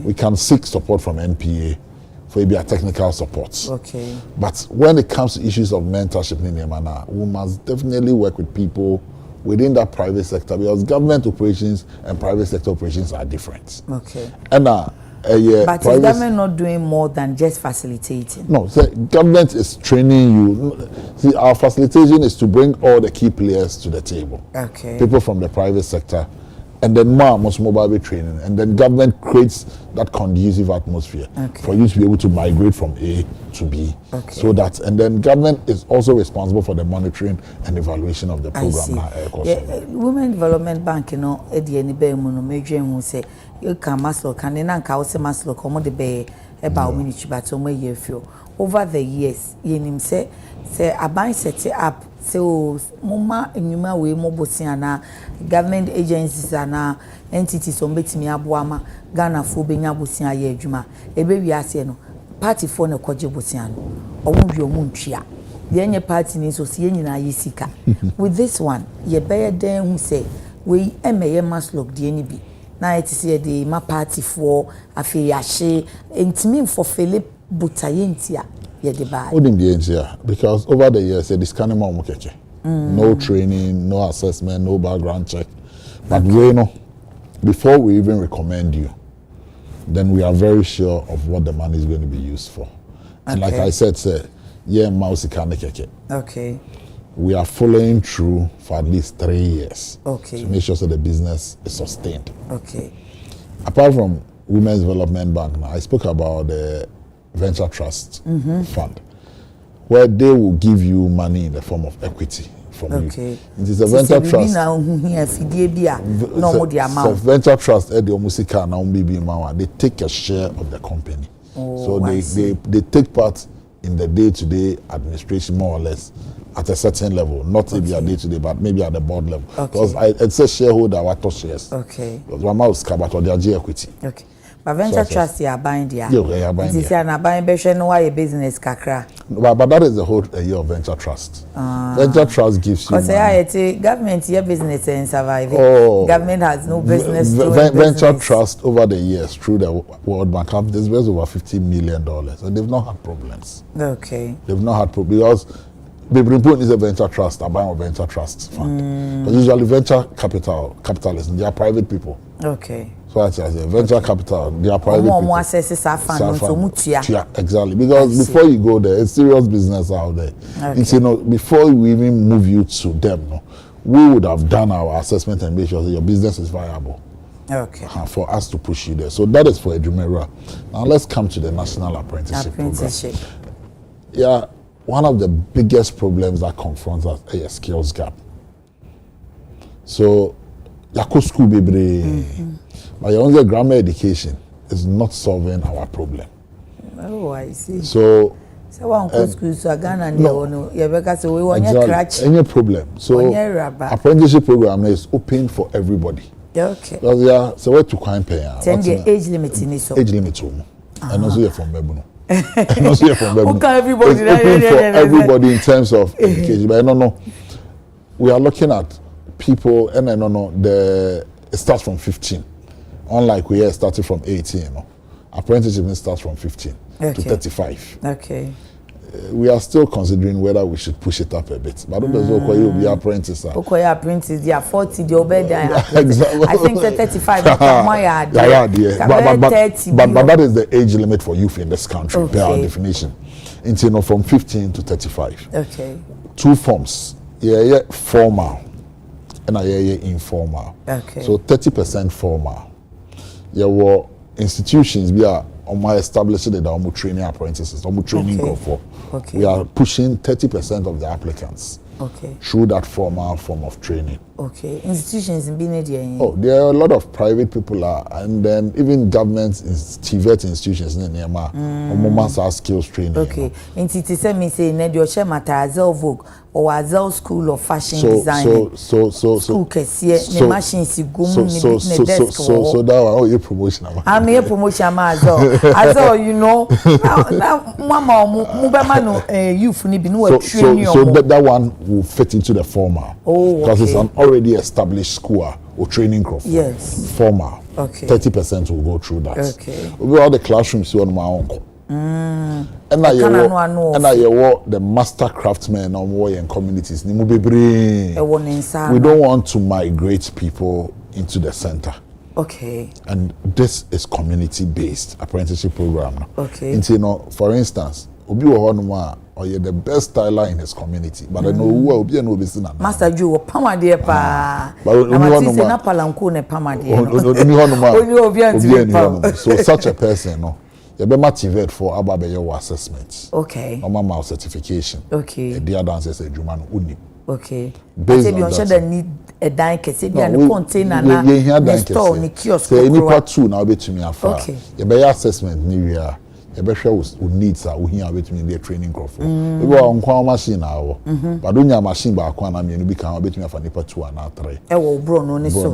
[SPEAKER 2] we can seek support from NPA for technical support. But when it comes to issues of mentorship in Yemana, we must definitely work with people within that private sector because government operations and private sector operations are different. But
[SPEAKER 1] is government not doing more than just facilitating?
[SPEAKER 2] No, so government is training you. See, our facilitation is to bring all the key players to the table. People from the private sector, and then most mobile training, and then government creates that conducive atmosphere for you to be able to migrate from A to B. So that, and then government is also responsible for the monitoring and evaluation of the program.
[SPEAKER 1] Women Development Bank, major who say you can maslo can then maslo come the bay about minute but over the years, say a bank set it up. So, Mama and Yuma, we mobosiana, government agencies and entities on Betty Abuama, Ghana for being Abusia Yejuma, a baby Asiano, party for no Kojibosiano, or won't your moon chia. The any party needs to see any Yisika. With this one, ye bear then who say, we must look the NB. Now it is the my party for a fiashe, and to me for Philip Butayentia.
[SPEAKER 2] Because over the years, this kind of no training, no assessment, no background check. But we know, before we even recommend you, then we are very sure of what the money is going to be used for. And like I said, mouse keke.
[SPEAKER 1] Okay.
[SPEAKER 2] We are following through for at least 3 years.
[SPEAKER 1] Okay.
[SPEAKER 2] To make sure that the business is sustained.
[SPEAKER 1] Okay.
[SPEAKER 2] Apart from Women's Development Bank, now I spoke about the Venture Trust Fund, where they will give you money in the form of equity from you. It is a venture trust. Venture trust they take a share of the company. So they take part in the day-to-day administration more or less at a certain level, not maybe at day-to-day, but maybe at the board level. Because it's a shareholder what shares.
[SPEAKER 1] Okay.
[SPEAKER 2] Because one mouse but their equity.
[SPEAKER 1] Okay. But venture trust you are buying there.
[SPEAKER 2] Yeah, buying there.
[SPEAKER 1] It is an buying no why business kakra.
[SPEAKER 2] But that is the whole year of venture trust. Venture trust gives you money.
[SPEAKER 1] Because government your business and surviving. Government has no business
[SPEAKER 2] venture trust over the years through the World Bank have disbursed over $50 million, and they've not had problems.
[SPEAKER 1] Okay.
[SPEAKER 2] They've not had problems because Bibrimpo is a venture trust, a buying of venture trust fund. But usually venture capitalists, they are private people.
[SPEAKER 1] Okay.
[SPEAKER 2] So I say venture capital, they are private people. Exactly. Because before you go there, it's serious business out there. Okay. It's, before we even move you to them, we would have done our assessment and make sure that your business is viable.
[SPEAKER 1] Okay.
[SPEAKER 2] For us to push you there. So that is for Edumera. Now let's come to the National Apprenticeship Program. Yeah, one of the biggest problems that confronts us is a skills gap. So, yako school baby. But your own grammar education is not solving our problem.
[SPEAKER 1] Oh, I see.
[SPEAKER 2] So
[SPEAKER 1] one school so Ghana any
[SPEAKER 2] problem. So apprenticeship program is open for everybody.
[SPEAKER 1] Okay.
[SPEAKER 2] Because so where to find pay?
[SPEAKER 1] Age limit in so.
[SPEAKER 2] Age limit and also you're from Bebuno. And also you're from Bebuno.
[SPEAKER 1] Everybody
[SPEAKER 2] it's open for everybody in terms of education. But I don't know. We are looking at people and I don't know it starts from 15. Unlike we are starting from 18, apprenticeship starts from 15 to 35.
[SPEAKER 1] Okay.
[SPEAKER 2] We are still considering whether we should push it up a bit. But you'll be apprentice.
[SPEAKER 1] Apprentice, yeah, 40, the obey.
[SPEAKER 2] Exactly.
[SPEAKER 1] I think 35. But
[SPEAKER 2] that is the age limit for youth in this country, per our definition. Until from 15 to 35.
[SPEAKER 1] Okay.
[SPEAKER 2] 2 forms. Yeah, formal. And informal.
[SPEAKER 1] Okay.
[SPEAKER 2] So 30% formal. There were institutions we are establishing the training apprentices, training for.
[SPEAKER 1] Okay.
[SPEAKER 2] We are pushing 30% of the applicants through that formal form of training.
[SPEAKER 1] Okay. Institutions in Benin.
[SPEAKER 2] Oh, there are a lot of private people and then even government TVET institutions in Myanmar skills training.
[SPEAKER 1] Okay. In TTC me say Nedio Shemata Vogue or Azel School of Fashion Design. So school kesiye ne machines gum ne desk.
[SPEAKER 2] So that one your promotion.
[SPEAKER 1] I'm a promotion Azel, now mama no youth ni bi no training.
[SPEAKER 2] So that one will fit into the formal. Because it's an already established school or training crop.
[SPEAKER 1] Yes.
[SPEAKER 2] Formal.
[SPEAKER 1] Okay.
[SPEAKER 2] 30% will go through that.
[SPEAKER 1] Okay.
[SPEAKER 2] We all the classrooms you on my uncle. And I the master craftsmen in communities. We don't want to migrate people into the center.
[SPEAKER 1] Okay.
[SPEAKER 2] And this is community-based apprenticeship program.
[SPEAKER 1] Okay.
[SPEAKER 2] For instance, Obi or you're the best styler in his community, but I know who will be no business.
[SPEAKER 1] Master Joe, Pamade pa.
[SPEAKER 2] So such a person, you be motivated for your assessments.
[SPEAKER 1] Okay.
[SPEAKER 2] Normal certification.
[SPEAKER 1] Okay.
[SPEAKER 2] The other answer say Juman uni.
[SPEAKER 1] Okay.
[SPEAKER 2] Based on that,
[SPEAKER 1] need a dine kese bi and container na store ni kiosk.
[SPEAKER 2] Say any part 2 now be to me afar.
[SPEAKER 1] Okay.
[SPEAKER 2] You be assessment ni we are. You be sure we need sir we here bet me the training crop. We go on kwa machine now. But don't your machine ba kwa na me no be kan bet me afar nipa 2 and 3.
[SPEAKER 1] E wo bro no ni so.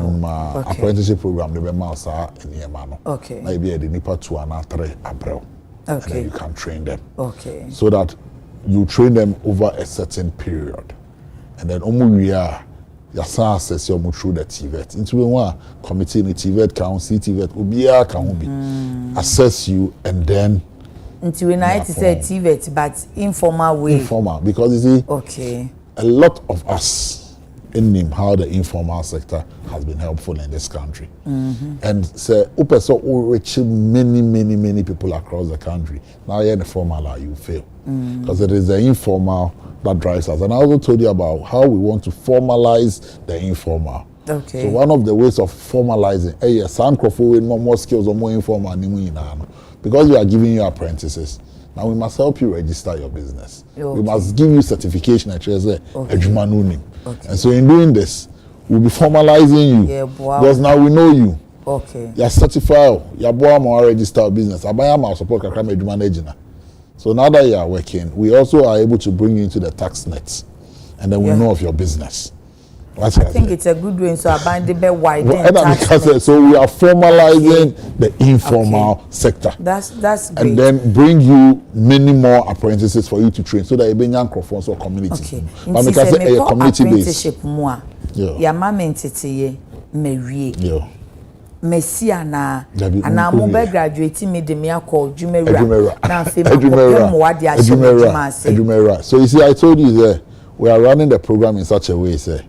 [SPEAKER 2] Apprenticeship program dey be ma sa enema no.
[SPEAKER 1] Okay.
[SPEAKER 2] Na be the nipa 2 and 3 abrel.
[SPEAKER 1] Okay.
[SPEAKER 2] And then you can train them.
[SPEAKER 1] Okay.
[SPEAKER 2] So that you train them over a certain period. And then we are yasa assess your through the TVET. Into one committee in the TVET can see TVET ubia can be assess you and then
[SPEAKER 1] into when I say TVET but informal way.
[SPEAKER 2] Informal because you see
[SPEAKER 1] okay.
[SPEAKER 2] A lot of us in him how the informal sector has been helpful in this country. And say, so reach many people across the country. Now you're in the formal, you fail. Because it is the informal that drives us. And I also told you about how we want to formalize the informal.
[SPEAKER 1] Okay.
[SPEAKER 2] So one of the ways of formalizing, some with more skills or more informal, because we are giving you apprentices. Now we must help you register your business. Okay. We must give you certification at And so in doing this, we'll be formalizing you. Because now we know you.
[SPEAKER 1] Okay.
[SPEAKER 2] You're certified, you're more register business. I buy my support managing. So now that you are working, we also are able to bring you into the tax nets. And then we know of your business.
[SPEAKER 1] I think it's a good way, so I bind the bed wide.
[SPEAKER 2] So we are formalizing the informal sector.
[SPEAKER 1] That's great.
[SPEAKER 2] And then bring you many more apprentices for you to train, so that you bring young crowds or communities.
[SPEAKER 1] Okay.
[SPEAKER 2] But because a community
[SPEAKER 1] apprenticeship more. Yeah, mama entity Mary. Yeah. Messia na ana mo be graduate me de me akọ Jumera na fe
[SPEAKER 2] Jumera. So you see, I told you there, we are running the program in such a way, say,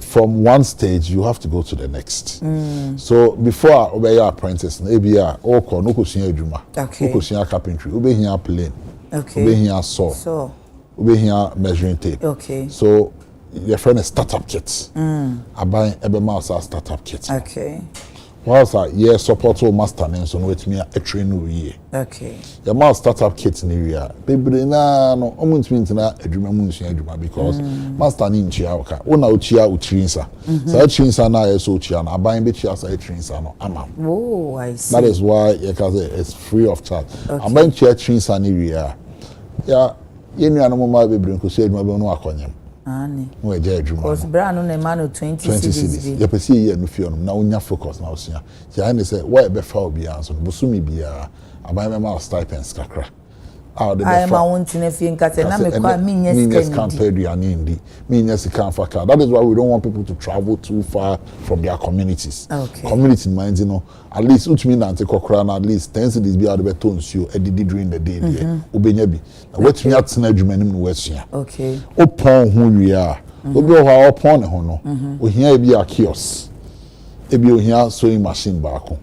[SPEAKER 2] from one stage you have to go to the next. So before obey your apprentice, maybe all call no kusia juma, no kusia carpentry, obey here plane, obey here saw, obey here measuring tape.
[SPEAKER 1] Okay.
[SPEAKER 2] So your friend is startup kits. I buy every mouse a startup kit.
[SPEAKER 1] Okay.
[SPEAKER 2] Whilst I support all master names on which me a train year.
[SPEAKER 1] Okay.
[SPEAKER 2] The mouse startup kits in the area. Baby no almost means na edwuma munsia edwuma because master ni nchia oka. Ona ochia uchinsa. So uchinsa na so ochia na aban be chia so uchinsa no ama.
[SPEAKER 1] Oh, I see.
[SPEAKER 2] That is why you can say it's free of charge. Aban chia uchinsa ni area. Ya yenu anoma bebre nkosi edwuma be no akonyem. We je adwuma.
[SPEAKER 1] Cause brand no man 20 cedis.
[SPEAKER 2] You pese here no fie no na onya focus na osia. Ya na say why be fa obi anso bosumi bia aban me ma stipends kakra.
[SPEAKER 1] I am wanting a fee nkate na me kwa minyes
[SPEAKER 2] can pay you an indi. Minyes can fa car. That is why we don't want people to travel too far from their communities.
[SPEAKER 1] Okay.
[SPEAKER 2] Community minds, at least which mean anti kokra at least 10 cities be out of tones you edit during the day there. Ubenyabi. What me at na adwuma nim no wesia.
[SPEAKER 1] Okay.
[SPEAKER 2] Upon who we are. Obi o ha upon ho no. O hia bi a kiosk. Ebi o hia sewing machine baako.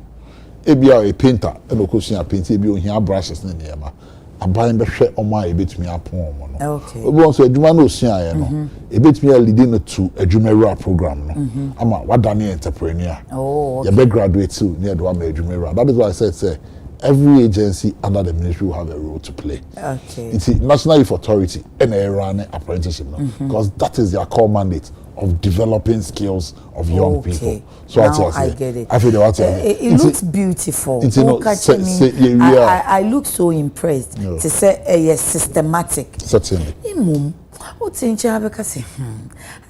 [SPEAKER 2] Ebi a painter, e no kosia paint, ebi o hia brushes na niema. Aban be hwe oma ebetumi apon mo no.
[SPEAKER 1] Okay.
[SPEAKER 2] Obi won so adwuma no osia ye no. Ebetumi a leading no to adwumawura program no. Ama wadane entrepreneur.
[SPEAKER 1] Oh. Okay.
[SPEAKER 2] You be graduate too near do am adwumawura. That is why I said say every agency under the ministry will have a role to play.
[SPEAKER 1] Okay.
[SPEAKER 2] It's the National Youth Authority and a run apprenticeship because that is their core mandate of developing skills of young people. So
[SPEAKER 1] now I get it.
[SPEAKER 2] I feel what
[SPEAKER 1] it looks beautiful. I look so impressed to say a systematic.
[SPEAKER 2] Certainly.
[SPEAKER 1] What's in Chabacasi?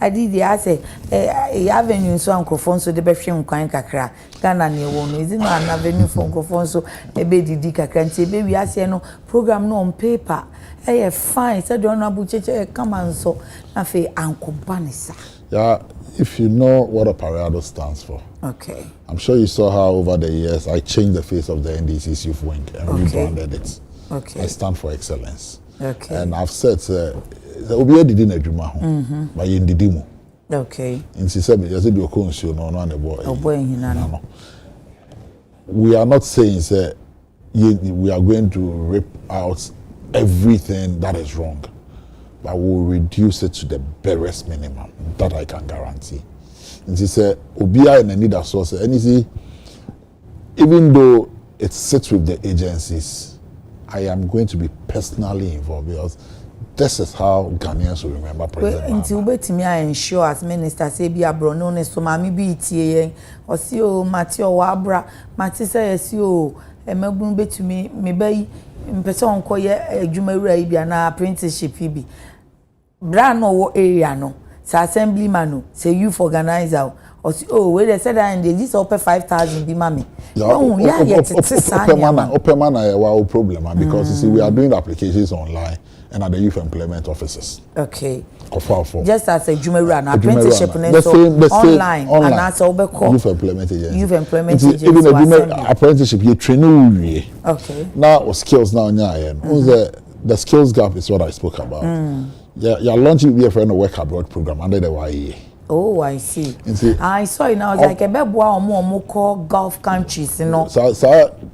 [SPEAKER 1] I did the answer avenue so Uncle so the Befrian Quine Cacra. Ghana near one is an avenue for Uncle so a baby dica can say baby I say no program no on paper. Fine, said the honorable church come and so Nafe Uncle Banissa.
[SPEAKER 2] Yeah, if you know what a parado stands for.
[SPEAKER 1] Okay. I'm
[SPEAKER 2] sure you saw how over the years I changed the face of the NDC's youth wing and rebranded it.
[SPEAKER 1] Okay.
[SPEAKER 2] I stand for excellence.
[SPEAKER 1] Okay.
[SPEAKER 2] And I've said there will be a didn't adwuma but you did mo.
[SPEAKER 1] Okay.
[SPEAKER 2] In Sisemi, you said you consume no the boy.
[SPEAKER 1] Oh boy, no.
[SPEAKER 2] We are not saying that we are going to rip out everything that is wrong, but we'll reduce it to the barest minimum that I can guarantee. And she said, Obia and need a source, and you see, even though it sits with the agencies, I am going to be personally involved because this is how Ghanaians will remember President Mahama.
[SPEAKER 1] Until wait me, I ensure as minister say be abroad, no so mami be tie or see o Matthew Wabra, Matthew say see o emebun be to me be mpese onko ye adwumawura yi bia na apprenticeship bi bra no area no say assemblyman no say youth organizer or say oh we they said and this up 5,000 bi mami no yeah
[SPEAKER 2] open man na problem because you see we are doing the applications online and at the youth employment offices.
[SPEAKER 1] Okay.
[SPEAKER 2] Just
[SPEAKER 1] as a adwumawura na apprenticeship so online and as obeko
[SPEAKER 2] youth employment agency.
[SPEAKER 1] Youth employment agency.
[SPEAKER 2] Even a apprenticeship you train
[SPEAKER 1] okay.
[SPEAKER 2] Now skills now nya the skills gap is what I spoke about. you're launching be a friend of work abroad program under the YEA.
[SPEAKER 1] Oh, I see. I saw it now. It's like a bebo more call Gulf countries, you know.
[SPEAKER 2] So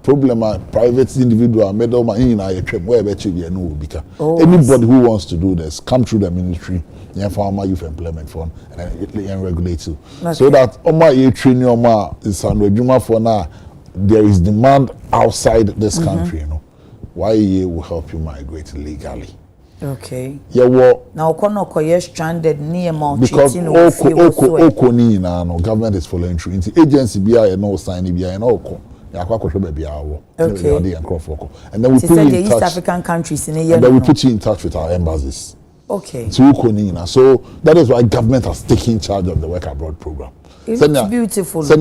[SPEAKER 2] problem private individual middleman in a trip where bet you no because anybody who wants to do this come through the ministry, the Farmer Youth Employment Fund, and regulate you. So that my training is on for now. There is demand outside this country, you know. YEA will help you migrate legally.
[SPEAKER 1] Okay.
[SPEAKER 2] Yeah, well,
[SPEAKER 1] now kono stranded near Mount
[SPEAKER 2] because government is following through. Agency BI no sign BI no ko. Okay. And then we put you in touch.
[SPEAKER 1] East African countries in
[SPEAKER 2] and then we put you in touch with our embassies.
[SPEAKER 1] Okay.
[SPEAKER 2] So that is why government has taken charge of the work abroad program.
[SPEAKER 1] It's beautiful.
[SPEAKER 2] That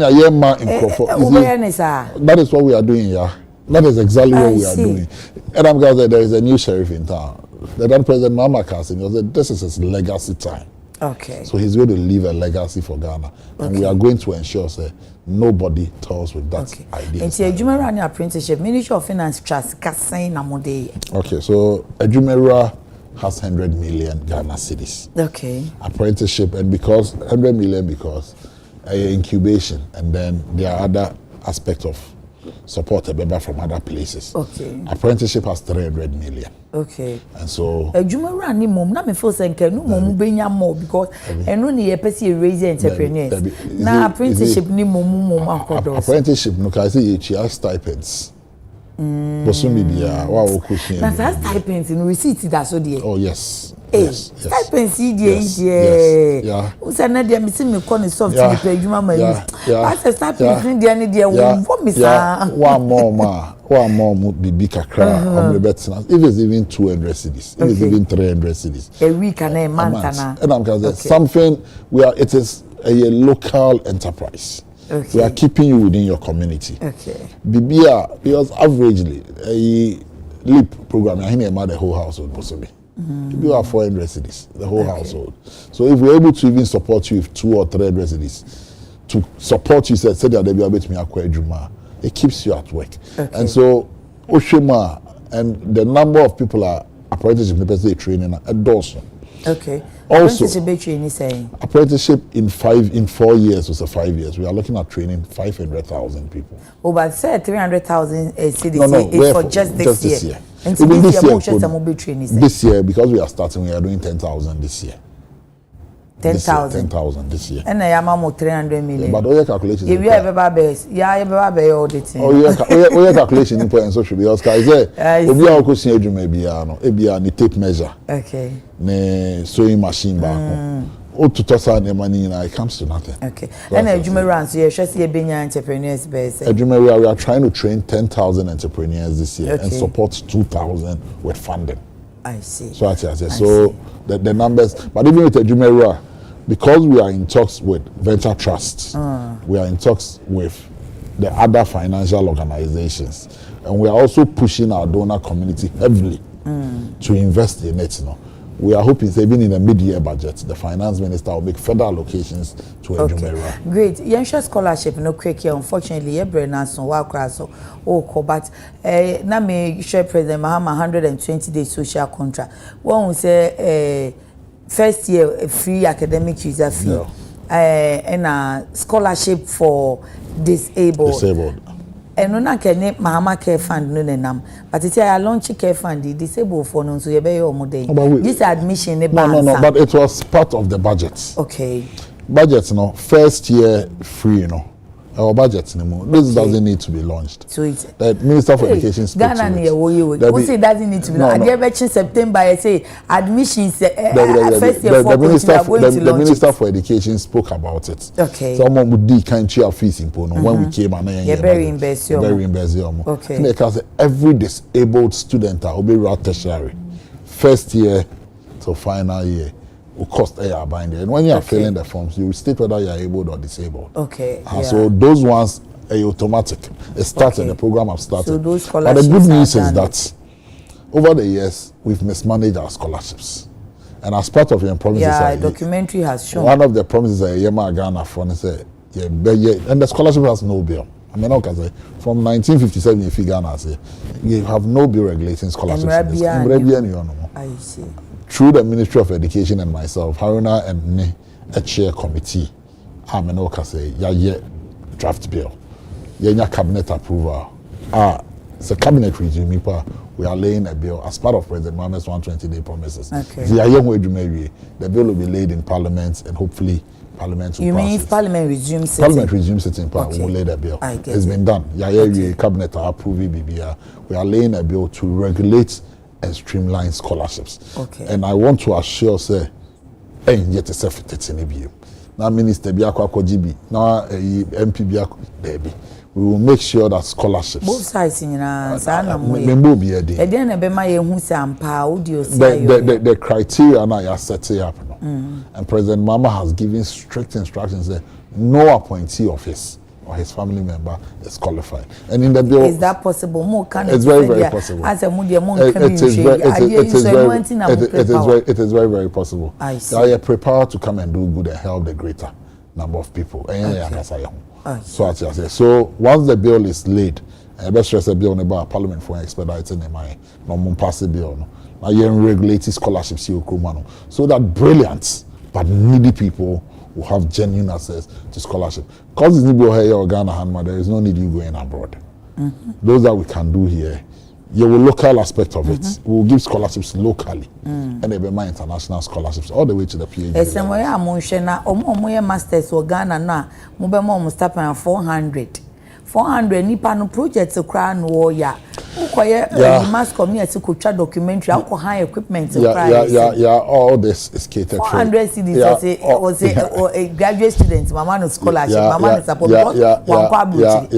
[SPEAKER 2] is what we are doing here. That is exactly what we are doing. And I'm glad that there is a new sheriff in town. The then President Mama Kasim said this is his legacy time.
[SPEAKER 1] Okay.
[SPEAKER 2] So he's going to leave a legacy for Ghana. And we are going to ensure that nobody toils with that idea.
[SPEAKER 1] And see, Ejumera apprenticeship, Ministry of Finance Trust, Kasai Namode.
[SPEAKER 2] Okay, so Ejumera has 100 million Ghana cedis.
[SPEAKER 1] Okay.
[SPEAKER 2] Apprenticeship, and because 100 million because incubation, and then there are other aspects of support from other places.
[SPEAKER 1] Okay.
[SPEAKER 2] Apprenticeship has 300 million.
[SPEAKER 1] Okay.
[SPEAKER 2] And so
[SPEAKER 1] Ejumera ni mom na me feel say nke no mom benya more because eno ni yepesi raise entrepreneurs. Na apprenticeship ni mom akodos.
[SPEAKER 2] Apprenticeship no ka say you stipends. Bosumi bia wa wo kushia.
[SPEAKER 1] Na stipends in receipt that so there.
[SPEAKER 2] Oh yes.
[SPEAKER 1] Yes. Stipends
[SPEAKER 2] yes.
[SPEAKER 1] Yeah. Usa na dia me see me call soft pe adwuma ma yi. As stipends ni dia ni dia wo me sa.
[SPEAKER 2] One more bibi kakra if it's even 200 cities, if it's even 300 cities.
[SPEAKER 1] A week and a month
[SPEAKER 2] and I'm going to say something it is a local enterprise.
[SPEAKER 1] Okay.
[SPEAKER 2] We are keeping you within your community.
[SPEAKER 1] Okay.
[SPEAKER 2] Bibia, because averagely a LEAP program, I think the whole household possibly. You have 400 cities, the whole household. So if we're able to even support you with 200 or 300 cities, to support you, said that they be able to acquire Juma, it keeps you at work.
[SPEAKER 1] Okay.
[SPEAKER 2] And so Oshima and the number of people are apprenticeship training at Dawson.
[SPEAKER 1] Okay.
[SPEAKER 2] Also,
[SPEAKER 1] apprenticeship
[SPEAKER 2] in 4 years was 5 years. We are looking at training 500,000 people.
[SPEAKER 1] Oh, but say 300,000 cities
[SPEAKER 2] is
[SPEAKER 1] for just this year. And
[SPEAKER 2] so this
[SPEAKER 1] year,
[SPEAKER 2] this year, because we are starting, we are doing 10,000 this year.
[SPEAKER 1] 10,000.
[SPEAKER 2] 10,000 this year.
[SPEAKER 1] And I am more 300 million.
[SPEAKER 2] But all your calculations.
[SPEAKER 1] If you have a base, yeah, you have a auditing.
[SPEAKER 2] Oh, your calculation in point social because I say, if you are question you maybe a tape measure.
[SPEAKER 1] Okay.
[SPEAKER 2] Ne sewing machine back. Oh, to toss out the money, it comes to nothing.
[SPEAKER 1] Okay. And Ejumera, so you're just being entrepreneurs base.
[SPEAKER 2] Ejumera, we are trying to train 10,000 entrepreneurs this year and support 2,000 with funding.
[SPEAKER 1] I see.
[SPEAKER 2] So the numbers, but even with Ejumera, because we are in talks with venture trusts, we are in talks with the other financial organizations, and we are also pushing our donor community heavily to invest in it. We are hoping, even in the mid-year budget, the finance minister will make further allocations to Ejumera.
[SPEAKER 1] Great. Young scholarship, no quick here. Unfortunately, but now me share President Mahama 120-day social contract. One will say first year free academic user fee, and a scholarship for disabled. And no can Mahama Care Fund no nam, but it's a launch care fund the disabled for no so you be your model. This admission
[SPEAKER 2] no, but it was part of the budget.
[SPEAKER 1] Okay.
[SPEAKER 2] Budget first year free our budget anymore. This doesn't need to be launched.
[SPEAKER 1] So it's
[SPEAKER 2] the Minister for Education spoke
[SPEAKER 1] Ghana near we say doesn't need to be launched. At September I say admissions first year
[SPEAKER 2] the Minister for Education spoke about it.
[SPEAKER 1] Okay.
[SPEAKER 2] Someone would do country of fees in Pono when we came and
[SPEAKER 1] very embarrassing.
[SPEAKER 2] Okay. Because every disabled student will be tertiary first year to final year will cost a binder, and when you are filling the forms, you will state whether you are able or disabled.
[SPEAKER 1] Okay.
[SPEAKER 2] So those ones are automatic. It started. The program have started.
[SPEAKER 1] So those
[SPEAKER 2] but the good news is that over the years we've mismanaged our scholarships, and as part of your promises,
[SPEAKER 1] a documentary has shown
[SPEAKER 2] one of the promises that Yema Ghana front say, and the scholarship has no bill. I mean, okay, from 1957, if you Ghana say you have no bill regulating scholarships.
[SPEAKER 1] I see.
[SPEAKER 2] through the Ministry of Education and myself, Haruna and me, a chair committee, I'm an say, yeah, draft bill, yeah, cabinet approval. It's a cabinet review. We are laying a bill as part of President Mohammed's 120-day promises.
[SPEAKER 1] Okay.
[SPEAKER 2] The bill will be laid in Parliament, and hopefully Parliament will pass it. You mean if
[SPEAKER 1] Parliament resumes sitting?
[SPEAKER 2] Parliament resumes sitting, okay. We'll lay the bill. It's been done. Okay. Cabinet are approving BBR. We are laying a bill to regulate and streamline scholarships.
[SPEAKER 1] Okay.
[SPEAKER 2] And I want to assure, say, yet a self-determination. Now, Minister Biako Kojibi, now MP Biako Debi. We will make sure that scholarships.
[SPEAKER 1] Both sides in the
[SPEAKER 2] criteria now are set up. And President Mama has given strict instructions that no appointee of his or his family member is qualified. And in the bill,
[SPEAKER 1] is that possible? More
[SPEAKER 2] it's very, very possible. It is very, very possible.
[SPEAKER 1] I see.
[SPEAKER 2] They are prepared to come and do good and help the greater number of people. So once the bill is laid, I best stress a bill about Parliament for expediting my non pass bill. I regulate scholarships so that brilliant but needy people will have genuine access to scholarship. Because it's here or Ghana, there is no need you going abroad. Those that we can do here, you will local aspect of it. We will give scholarships locally, and they be my international scholarships all the way to the PhD.
[SPEAKER 1] Masters or Ghana now, mobile start 400. 400 nipa no project kra no wo ya ukoye mass community ko twa documentary alcohol high equipment
[SPEAKER 2] all this is catered
[SPEAKER 1] 400 cedis was a graduate student mama no scholarship mama no support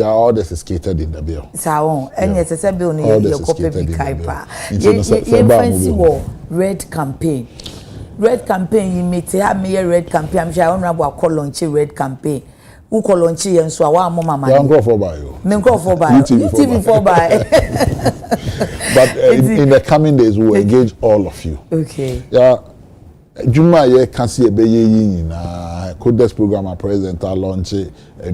[SPEAKER 2] all this is catered in the bill
[SPEAKER 1] so any say bill no your copy be kai pa you fancy war red campaign you meet red campaign I'm sure honorable call launch red campaign ukolonchi yenso awa mama mama
[SPEAKER 2] for by you
[SPEAKER 1] for by TV for by
[SPEAKER 2] but in the coming days we will engage all of you.
[SPEAKER 1] Okay.
[SPEAKER 2] Juma ye can see a be yin na codes program a president launch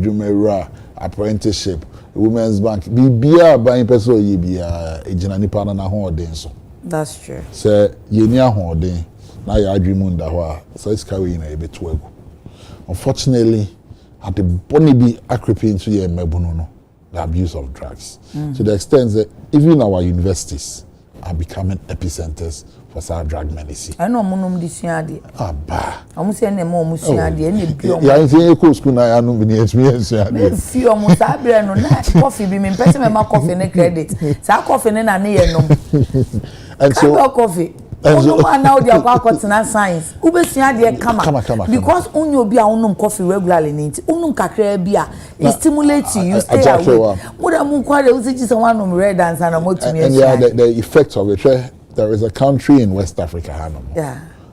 [SPEAKER 2] Juma apprenticeship women's bank bibia ban person ye bia ejina nipa na ho den so.
[SPEAKER 1] That's true.
[SPEAKER 2] Say ye ni ahoden na ya adwemu nda ho a so iska we na e beto agu. Unfortunately at the bonny creeping into the abuse of drugs. To the extent that even our universities are becoming epicenters for such drug menace.
[SPEAKER 1] I know monum disiadi.
[SPEAKER 2] Bah.
[SPEAKER 1] I'm saying more musiadi any bio.
[SPEAKER 2] Yeah, I think you school na no be experience.
[SPEAKER 1] Few almost abre no na coffee be me person me ma coffee ne credit. Sa coffee ne na ne ye no. And so coffee. No man now they are continent science. Ubesua de kama. Because onyo bi a onum coffee regularly nti onum kakra bi a it stimulates you stay awake. Muda mu kwa de usi just one of red dance and motumi.
[SPEAKER 2] And the effects of it. There is a country in West Africa,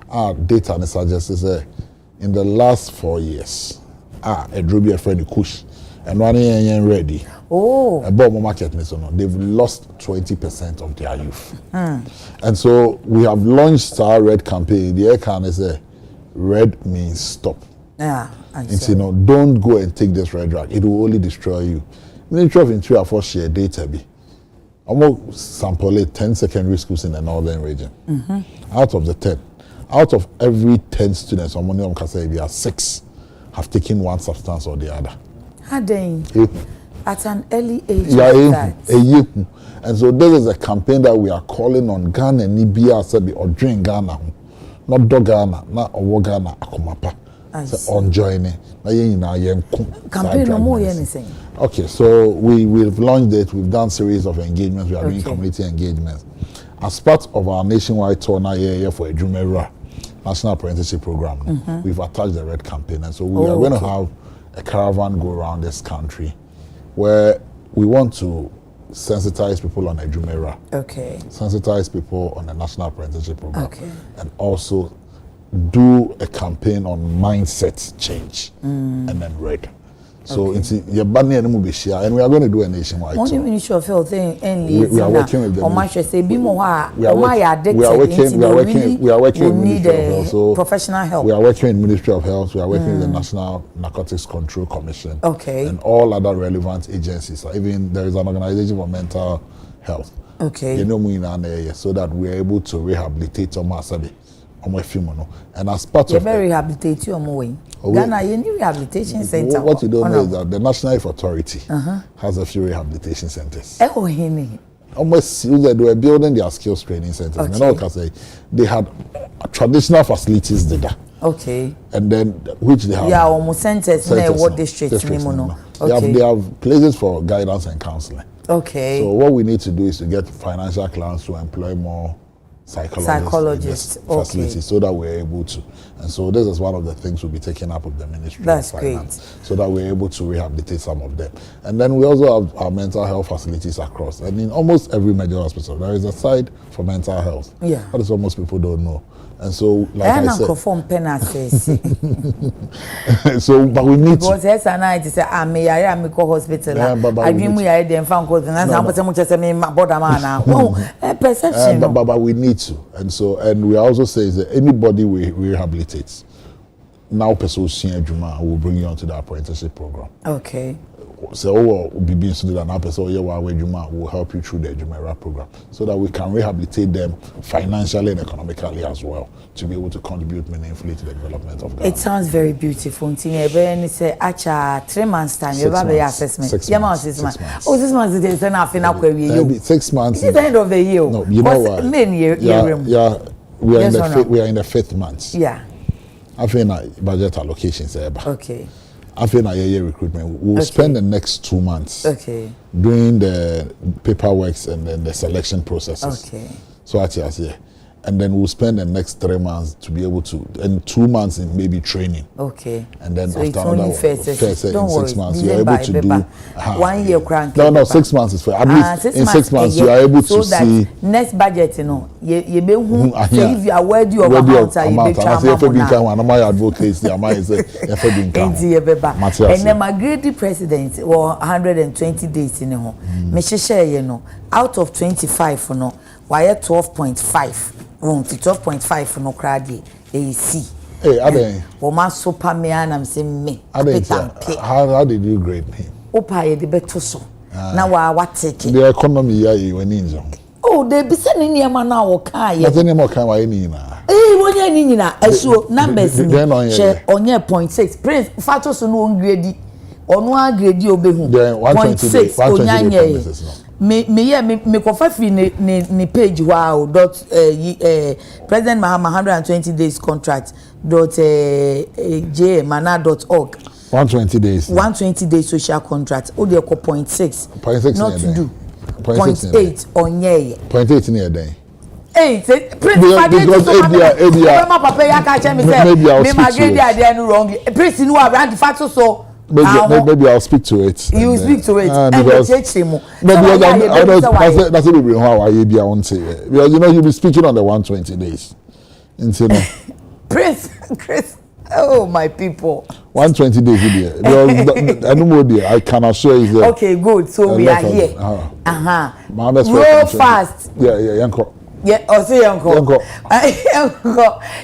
[SPEAKER 2] our data suggests in the last 4 years, a drobi a friend Kush and running ready.
[SPEAKER 1] Oh,
[SPEAKER 2] a bomb market, they've lost 20% of their youth. And so we have launched our red campaign. The air can is red means stop.
[SPEAKER 1] Yeah,
[SPEAKER 2] it's, don't go and take this red drug. It will only destroy you. Ministry of Interior for share data be. Almost sample 10 secondary schools in the northern region. Out of the 10, out of every 10 students, there 6 have taken one substance or the other.
[SPEAKER 1] At an early age.
[SPEAKER 2] And so this is a campaign that we are calling on Ghana, Nibia, Sabi, or Drink Ghana, not Dog Ghana, not Owo Ghana, Akumapa. On joining.
[SPEAKER 1] Campaign no more anything.
[SPEAKER 2] Okay, so we've launched it. We've done series of engagements. We are doing community engagements. As part of our nationwide tour now here for a Jumera National Apprenticeship Program, we've attached the red campaign. And so we are going to have a caravan go around this country where we want to sensitize people on a Jumera. Sensitize people on the National Apprenticeship Program. And also do a campaign on mindset change and then red. So it's your banner and we are going to do a nationwide tour.
[SPEAKER 1] Ministry of Health and
[SPEAKER 2] we are working with them.
[SPEAKER 1] We
[SPEAKER 2] are working with Ministry of Health. So
[SPEAKER 1] professional help.
[SPEAKER 2] We are working with Ministry of Health. We are working with the National Narcotics Control Commission. And all other relevant agencies. Even there is an organization for mental health. So that we are able to rehabilitate And as part
[SPEAKER 1] of
[SPEAKER 2] it,
[SPEAKER 1] rehabilitate you way. Ghana, you need rehabilitation center.
[SPEAKER 2] What you don't know is that the National Health Authority has a few rehabilitation centers. Almost they were building their skills training centers. Okay. And all can say they had traditional facilities there.
[SPEAKER 1] Okay.
[SPEAKER 2] And then which they have.
[SPEAKER 1] Yeah, almost centers in what districts?
[SPEAKER 2] Okay. They have places for guidance and counseling.
[SPEAKER 1] Okay.
[SPEAKER 2] So what we need to do is to get financial clients to employ more psychologists facilities so that we're able to. And so this is one of the things we'll be taking up with the Ministry of Finance. Great. So that we're able to rehabilitate some of them. And then we also have our mental health facilities across. And in almost every major hospital, there is a side for mental health.
[SPEAKER 1] Yeah.
[SPEAKER 2] That is what most people don't know. And so, like I said, so, but we need
[SPEAKER 1] because yes, and I say, I may go hospital. I dream we are then found cause and I'm just saying, border man. Oh, perception.
[SPEAKER 2] But we need to, and so, and we also say that anybody we rehabilitate now, person senior Juma will bring you onto the apprenticeship program.
[SPEAKER 1] Okay.
[SPEAKER 2] So be being so that now person Juma will help you through the Jumera program so that we can rehabilitate them financially and economically as well to be able to contribute meaningfully to the development of Ghana.
[SPEAKER 1] It sounds very beautiful. Say, acha 3 months time, you have the assessment.
[SPEAKER 2] 6 months. 6 months.
[SPEAKER 1] Oh, 6 months is enough.
[SPEAKER 2] 6 months.
[SPEAKER 1] It's the end of the year.
[SPEAKER 2] No, you know what? Yeah, we are in the 5th month.
[SPEAKER 1] Yeah.
[SPEAKER 2] I feel like budget allocations.
[SPEAKER 1] Okay.
[SPEAKER 2] After a year recruitment, we'll spend the next 2 months doing the paperwork and then the selection processes.
[SPEAKER 1] Okay.
[SPEAKER 2] So and then we'll spend the next 3 months to be able to, and 2 months in maybe training.
[SPEAKER 1] Okay.
[SPEAKER 2] And then
[SPEAKER 1] so
[SPEAKER 2] after another
[SPEAKER 1] in
[SPEAKER 2] 6 months, you're able to do
[SPEAKER 1] 1 year crank.
[SPEAKER 2] No, 6 months is fair. At least in 6 months, you are able to see.
[SPEAKER 1] Next budget, you know, you be who, so if you are worthy of amount, you be
[SPEAKER 2] advocates, the amount is
[SPEAKER 1] and then my great president, 120 days in the home. You know, out of 25, you know, why 12.5. 12.5 for no crowd AC.
[SPEAKER 2] Hey, Ade.
[SPEAKER 1] Woman super me and I'm saying me.
[SPEAKER 2] How did you grade me?
[SPEAKER 1] Opa the better so. Now what take it?
[SPEAKER 2] The economy you were in.
[SPEAKER 1] Oh, they be sending your man now or car.
[SPEAKER 2] But any more can I need now?
[SPEAKER 1] Eh, when you're in a so numbers on your 0.6. Prince Fatos no grade on one grade you be who 0.6 on your me kofa free ne page wow dot President Mahama 120 days contract dot jmana.org
[SPEAKER 2] 120 days
[SPEAKER 1] 120 days social contract o dey ko 0.6 not to do 0.8 on ye
[SPEAKER 2] 0.8 near day
[SPEAKER 1] 8 Prince papa ya ka che me say me magrade ade no wrong Prince no around the fact so
[SPEAKER 2] maybe I'll speak to it.
[SPEAKER 1] You speak to it.
[SPEAKER 2] Because that's what we how I be on say. Because you know you'll be speaking on the 120 days.
[SPEAKER 1] Chris, oh my people.
[SPEAKER 2] 120 days here. Because I don't know I can assure you that.
[SPEAKER 1] Okay, good. So we are here. Roll fast.
[SPEAKER 2] Yeah.
[SPEAKER 1] Yeah, Uncle.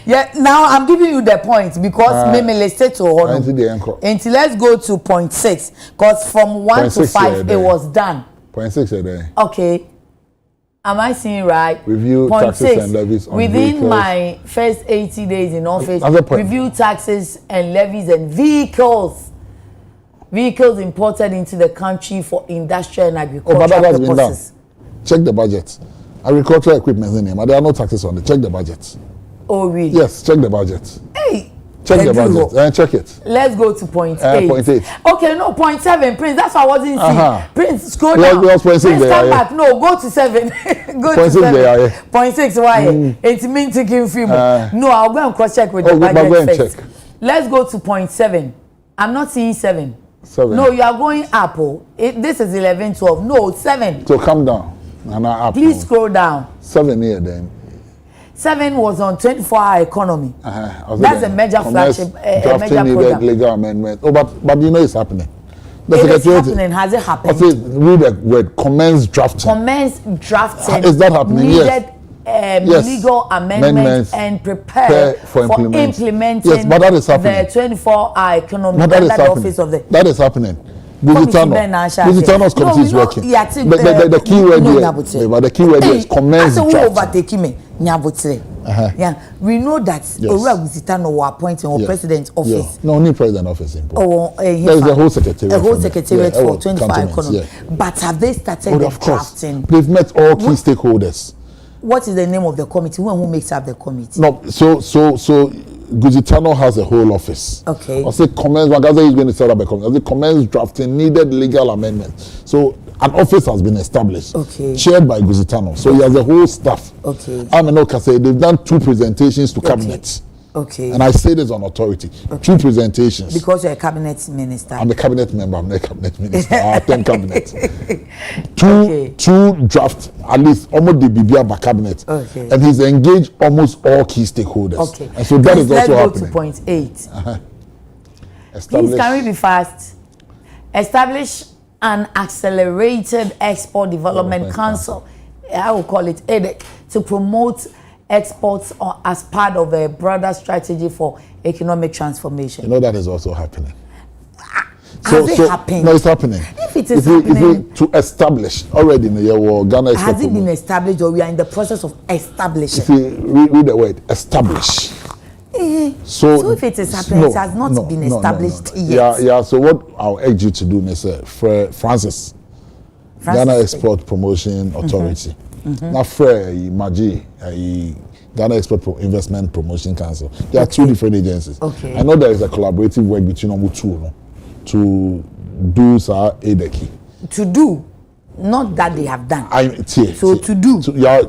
[SPEAKER 1] Yeah, now I'm giving you the point because maybe let's say to hold until let's go to 0.6 because from 1 to 5 it was done.
[SPEAKER 2] 0.6 a day.
[SPEAKER 1] Okay. Am I seeing right?
[SPEAKER 2] Review taxes and levies on
[SPEAKER 1] within
[SPEAKER 2] vehicles.
[SPEAKER 1] My first 80 days in office. Review taxes and levies and vehicles imported into the country for industrial and agricultural purposes.
[SPEAKER 2] Check the budget. Agricultural equipment in there, there are no taxes on it. Check the budget.
[SPEAKER 1] Oh, really?
[SPEAKER 2] Yes, check the budget.
[SPEAKER 1] Hey,
[SPEAKER 2] check the budget and check it.
[SPEAKER 1] Let's go to 0.8.
[SPEAKER 2] 0.8.
[SPEAKER 1] Okay, no, 0.7, Prince. That's why I wasn't seeing. Prince, scroll down.
[SPEAKER 2] Prince,
[SPEAKER 1] come back. No, go to 7. Go to 7. 0.6, why? It's mean taking film. No, I'll go and cross check with the budget first. Check. Let's go to 0.7. I'm not seeing 7. 7. No, you are going up. This is 11, 12. No, 7.
[SPEAKER 2] So come down.
[SPEAKER 1] Please scroll down.
[SPEAKER 2] 7 here then.
[SPEAKER 1] 7 was on 24-hour economy. That's a major flagship, a major program.
[SPEAKER 2] Legal amendment. Oh, but you know it's happening.
[SPEAKER 1] It is happening. Has it happened?
[SPEAKER 2] Read the word. Commence drafting.
[SPEAKER 1] Commence drafting.
[SPEAKER 2] Is that happening?
[SPEAKER 1] Needed yes. Legal amendments and prepare for implementing
[SPEAKER 2] yes, but that is happening.
[SPEAKER 1] The 24-hour economy. But that is happening.
[SPEAKER 2] That is happening. Visitanos committee is working. The key word here, but the key word is commence drafting.
[SPEAKER 1] Yeah, we know that Owura Gusitano were appointed or president office.
[SPEAKER 2] No, only president office.
[SPEAKER 1] There
[SPEAKER 2] is a whole secretariat.
[SPEAKER 1] A whole secretariat for 25 economy. But have they started the drafting?
[SPEAKER 2] They've met all key stakeholders.
[SPEAKER 1] What is the name of the committee? Who makes up the committee?
[SPEAKER 2] No, so Gusitano has a whole office.
[SPEAKER 1] Okay.
[SPEAKER 2] I say comments. Magaza is going to set up a committee. I say comments drafting needed legal amendments. So an office has been established.
[SPEAKER 1] Okay.
[SPEAKER 2] Chaired by Gusitano. So he has a whole staff.
[SPEAKER 1] Okay.
[SPEAKER 2] Amenoka said they've done 2 presentations to cabinet.
[SPEAKER 1] Okay.
[SPEAKER 2] And I say this on authority. 2 presentations.
[SPEAKER 1] Because you're a cabinet minister.
[SPEAKER 2] I'm a cabinet member. I'm not a cabinet minister. I attend cabinet. Two draft, at least almost the BBA cabinet.
[SPEAKER 1] Okay.
[SPEAKER 2] And he's engaged almost all key stakeholders.
[SPEAKER 1] Okay.
[SPEAKER 2] And so that is also happening.
[SPEAKER 1] Let's go to point 8. Please, can we be fast? Establish an accelerated export development council. I will call it ADEC, to promote exports as part of a broader strategy for economic transformation.
[SPEAKER 2] You know that is also happening.
[SPEAKER 1] Has it happened?
[SPEAKER 2] No, it's happening.
[SPEAKER 1] If it is happening,
[SPEAKER 2] to establish already in the year war, Ghana
[SPEAKER 1] has it been established, or we are in the process of establishing?
[SPEAKER 2] If you read the word establish.
[SPEAKER 1] So if it is happening, it has not been established yet.
[SPEAKER 2] Yeah. So what I'll urge you to do is Francis, Ghana Export Promotion Authority. Now, Maji, Ghana Export Investment Promotion Council. There are 2 different agencies.
[SPEAKER 1] Okay.
[SPEAKER 2] I know there is a collaborative work between them two, to do Adekye.
[SPEAKER 1] To do, not that they have done. To do.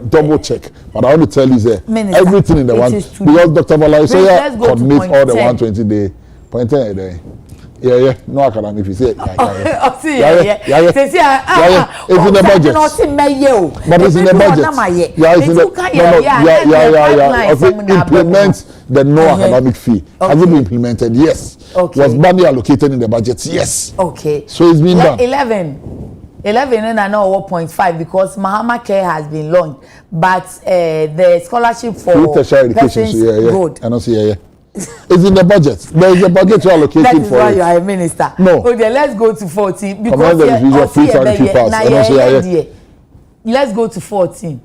[SPEAKER 2] Double check. But I want to tell you that everything in the one, because Dr. Valayosoya coordinates all the 120 day. Point 10 a day. Yeah. No academic. If you say, it's in the budget. But it's in the budget. Implement the no academic fee. Has it been implemented? Yes. Was money allocated in the budget? Yes.
[SPEAKER 1] Okay.
[SPEAKER 2] So it's been done.
[SPEAKER 1] 11 and I know 1.5 because Mahama Care has been launched, but the scholarship for
[SPEAKER 2] tertiary education.
[SPEAKER 1] Good.
[SPEAKER 2] I don't see. It's in the budget. There is a budget you're allocated
[SPEAKER 1] that is
[SPEAKER 2] for
[SPEAKER 1] why
[SPEAKER 2] it.
[SPEAKER 1] you are a minister.
[SPEAKER 2] No.
[SPEAKER 1] Okay, let's go to 14.
[SPEAKER 2] Because
[SPEAKER 1] let's go to 14.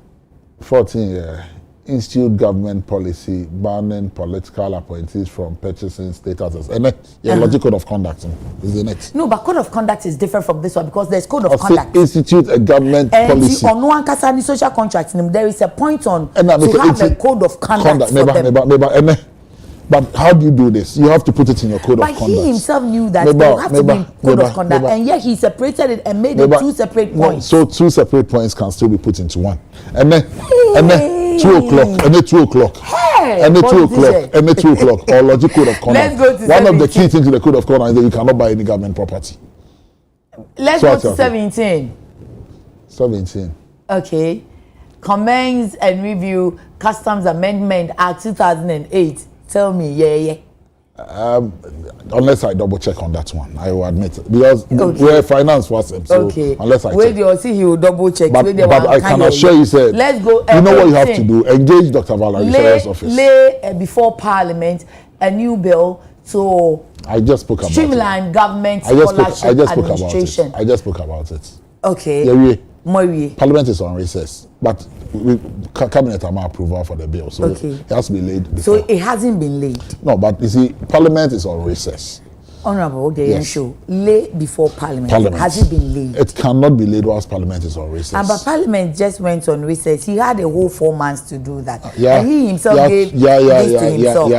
[SPEAKER 2] 14, yeah. Institute government policy banning political appointees from purchasing status. And logic code of conduct, isn't it?
[SPEAKER 1] No, but code of conduct is different from this one because there's code of conduct.
[SPEAKER 2] Institute a government policy.
[SPEAKER 1] On one case, social contract, there is a point on to have a code of conduct.
[SPEAKER 2] But how do you do this? You have to put it in your code of conduct.
[SPEAKER 1] But he himself knew that there have to be code of conduct, and yet he separated it and made it 2 separate points.
[SPEAKER 2] So 2 separate points can still be put into one. And then 2 o'clock, and then 2 o'clock. And then 2 o'clock, and then 2 o'clock, or logic code of conduct.
[SPEAKER 1] Let's go to 17.
[SPEAKER 2] One of the key things in the code of conduct is that you cannot buy any government property.
[SPEAKER 1] Let's go to 17.
[SPEAKER 2] 17.
[SPEAKER 1] Okay. Commence and review Customs Amendment Act 2008. Tell me,
[SPEAKER 2] unless I double check on that one, I will admit it. Because we're a finance person, so unless I check.
[SPEAKER 1] He will double check.
[SPEAKER 2] But I can assure you, sir,
[SPEAKER 1] let's go.
[SPEAKER 2] You know what you have to do? Engage Dr. Valayosoya's office.
[SPEAKER 1] Lay before Parliament a new bill to streamline government scholarship administration.
[SPEAKER 2] I just spoke about it.
[SPEAKER 1] Okay.
[SPEAKER 2] Parliament is on recess, but cabinet has approval for the bill, so it has to be laid before.
[SPEAKER 1] So it hasn't been laid.
[SPEAKER 2] No, but you see, Parliament is on recess.
[SPEAKER 1] Honourable Odeyensho, lay before Parliament. Has it been laid?
[SPEAKER 2] It cannot be laid whilst Parliament is on recess.
[SPEAKER 1] But Parliament just went on recess. He had a whole 4 months to do that. And he himself gave this to himself.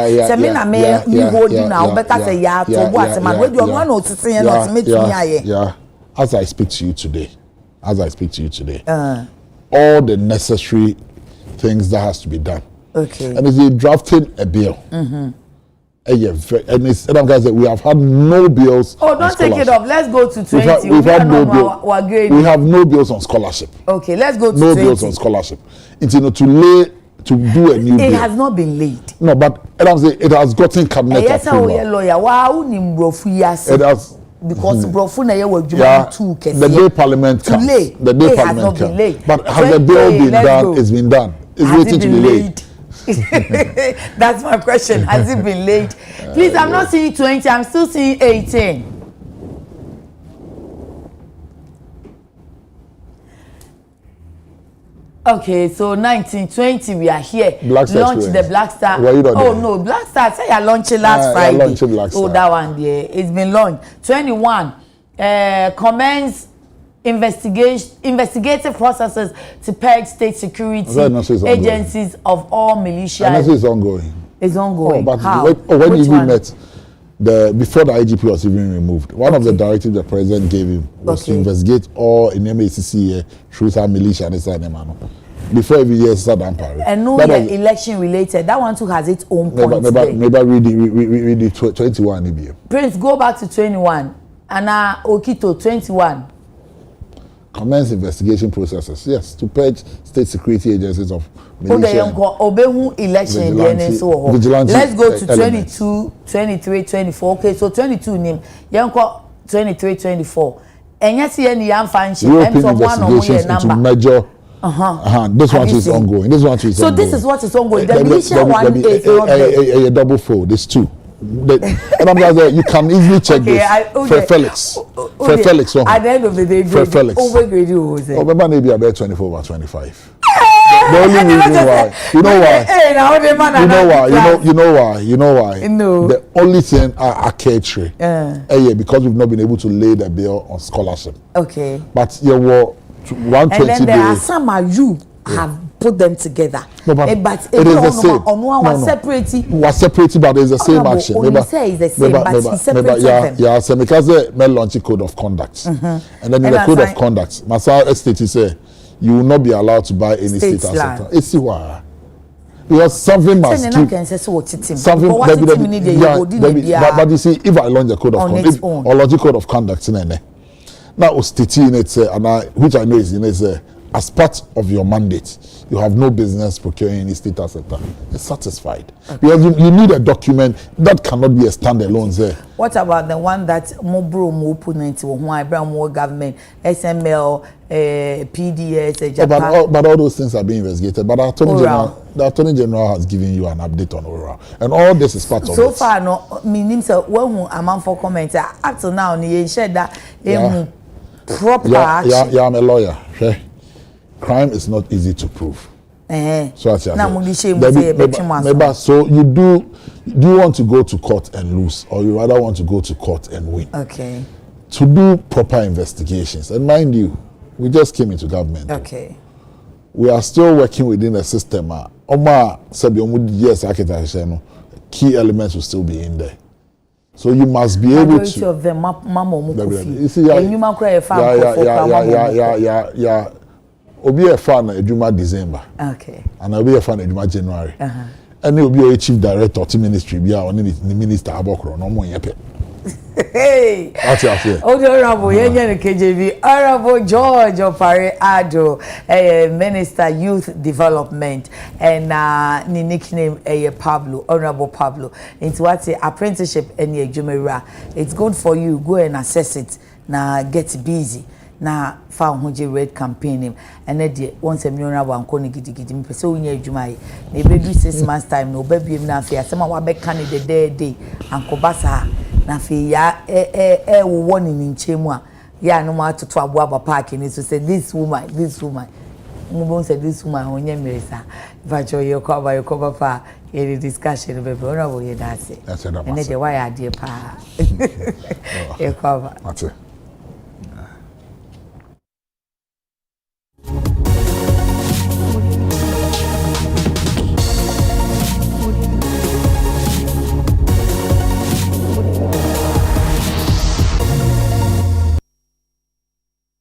[SPEAKER 1] As
[SPEAKER 2] I speak to you today, all the necessary things that has to be done.
[SPEAKER 1] Okay.
[SPEAKER 2] And if they drafted a bill, and guys, we have had no bills.
[SPEAKER 1] Oh, don't take it off. Let's go to 20.
[SPEAKER 2] We have no bills on scholarship.
[SPEAKER 1] Okay, let's go to
[SPEAKER 2] no
[SPEAKER 1] 20.
[SPEAKER 2] Bills on scholarship. It's to do a new bill.
[SPEAKER 1] It has not been laid.
[SPEAKER 2] No, but it has gotten cabinet approval. It has.
[SPEAKER 1] Because
[SPEAKER 2] the day Parliament comes, the day Parliament comes. But has the bill been done? It's been done. It's waiting to be laid.
[SPEAKER 1] That's my question. Has it been laid? Please, I'm not seeing 20. I'm still seeing 18. Okay, so 1920 we are here.
[SPEAKER 2] Black Star
[SPEAKER 1] launch the Black Star. No, Black Star. Say I launched it last Friday.
[SPEAKER 2] Launched Black Star.
[SPEAKER 1] Oh, that one there. It's been launched. 21. Commence investigative processes to purge state security agencies of all militias.
[SPEAKER 2] And this is ongoing.
[SPEAKER 1] It's ongoing.
[SPEAKER 2] Oh, but
[SPEAKER 1] how?
[SPEAKER 2] When you met before the IGP was even removed, one of the directives the president gave him was to investigate all in MACC through some militia and this man. Before every year start empire.
[SPEAKER 1] And no election related. That one too has its own point.
[SPEAKER 2] Never read it 21
[SPEAKER 1] Prince, go back to 21. Anna Okito 21.
[SPEAKER 2] Commence investigation processes, yes, to purge state security agencies of militia.
[SPEAKER 1] Election. Let's go to 22, 23, 24. Okay, so 22 name. Yanko 23, 24. And yes,
[SPEAKER 2] European investigations into major. This one is ongoing. This one is
[SPEAKER 1] so
[SPEAKER 2] ongoing.
[SPEAKER 1] This is what is ongoing. The militia one is
[SPEAKER 2] a double fold. There's two. And I'm like, you can easily check this. For Felix. For Felix.
[SPEAKER 1] At the end of the day,
[SPEAKER 2] for Felix.
[SPEAKER 1] Overgrade you was it?
[SPEAKER 2] Oh, maybe about 24 or 25. The only reason why. You know why? You know why?
[SPEAKER 1] No.
[SPEAKER 2] The only thing I care trade. Because we've not been able to lay the bill on scholarship.
[SPEAKER 1] Okay.
[SPEAKER 2] But you were 120 days.
[SPEAKER 1] And then there are some you have put them together.
[SPEAKER 2] No, but it is the same. Was separated, but it's the same action.
[SPEAKER 1] Say it's the same, but he separated them.
[SPEAKER 2] Yeah, so because they launch a code of conduct, and then in the code of conduct, Massa Estate say you will not be allowed to buy any state asset. It's why. Because something must do. Something, but you see, if I launch a code of conduct, or launch a code of conduct, now state in it, which I know is in it, as part of your mandate, you have no business procuring any state asset. It's satisfied. Because you need a document that cannot be a standalone there.
[SPEAKER 1] What about the one that Mobro opponent more government, SML, PDS, Japan?
[SPEAKER 2] But all those things are being investigated. But the Attorney General has given you an update on oral. And all this is part of it.
[SPEAKER 1] So far, no, meaning so when amount for comment up to now, you shared that proper action.
[SPEAKER 2] Yeah, I'm a lawyer. Okay? Crime is not easy to prove. So so you do want to go to court and lose, or you rather want to go to court and win?
[SPEAKER 1] Okay.
[SPEAKER 2] To do proper investigations, and mind you, we just came into government.
[SPEAKER 1] Okay.
[SPEAKER 2] We are still working within the system. Yes, key elements will still be in there. So you must be able to.
[SPEAKER 1] Of them,
[SPEAKER 2] Obi a fan Ejuma December.
[SPEAKER 1] Okay.
[SPEAKER 2] And I'll be a fan Ejuma January. And he'll be a chief director of ministry. Be our minister Abokro. No more yepe.
[SPEAKER 1] Hey.
[SPEAKER 2] That's it.
[SPEAKER 1] Honorable KJV, Honorable George Opare Ado, Minister Youth Development, and ni nickname Pablo, Honorable Pablo. Into what's the apprenticeship and Jumera. It's good for you. Go and assess it. Now get busy. Na found Hoje Red campaign and then once a million one corner giddy me so we near Jumai. Maybe 6 months time, no baby na fear. Some of our candidate day and Kobasa na fear warning in Chemwa. Ya no matter to Ababa parking is to say this woman. Mubon said this woman on your mirror. But your cover pa any discussion baby. Honorable, that's it.
[SPEAKER 2] That's it.
[SPEAKER 1] And then the why idea pa. Your cover.
[SPEAKER 2] That's it.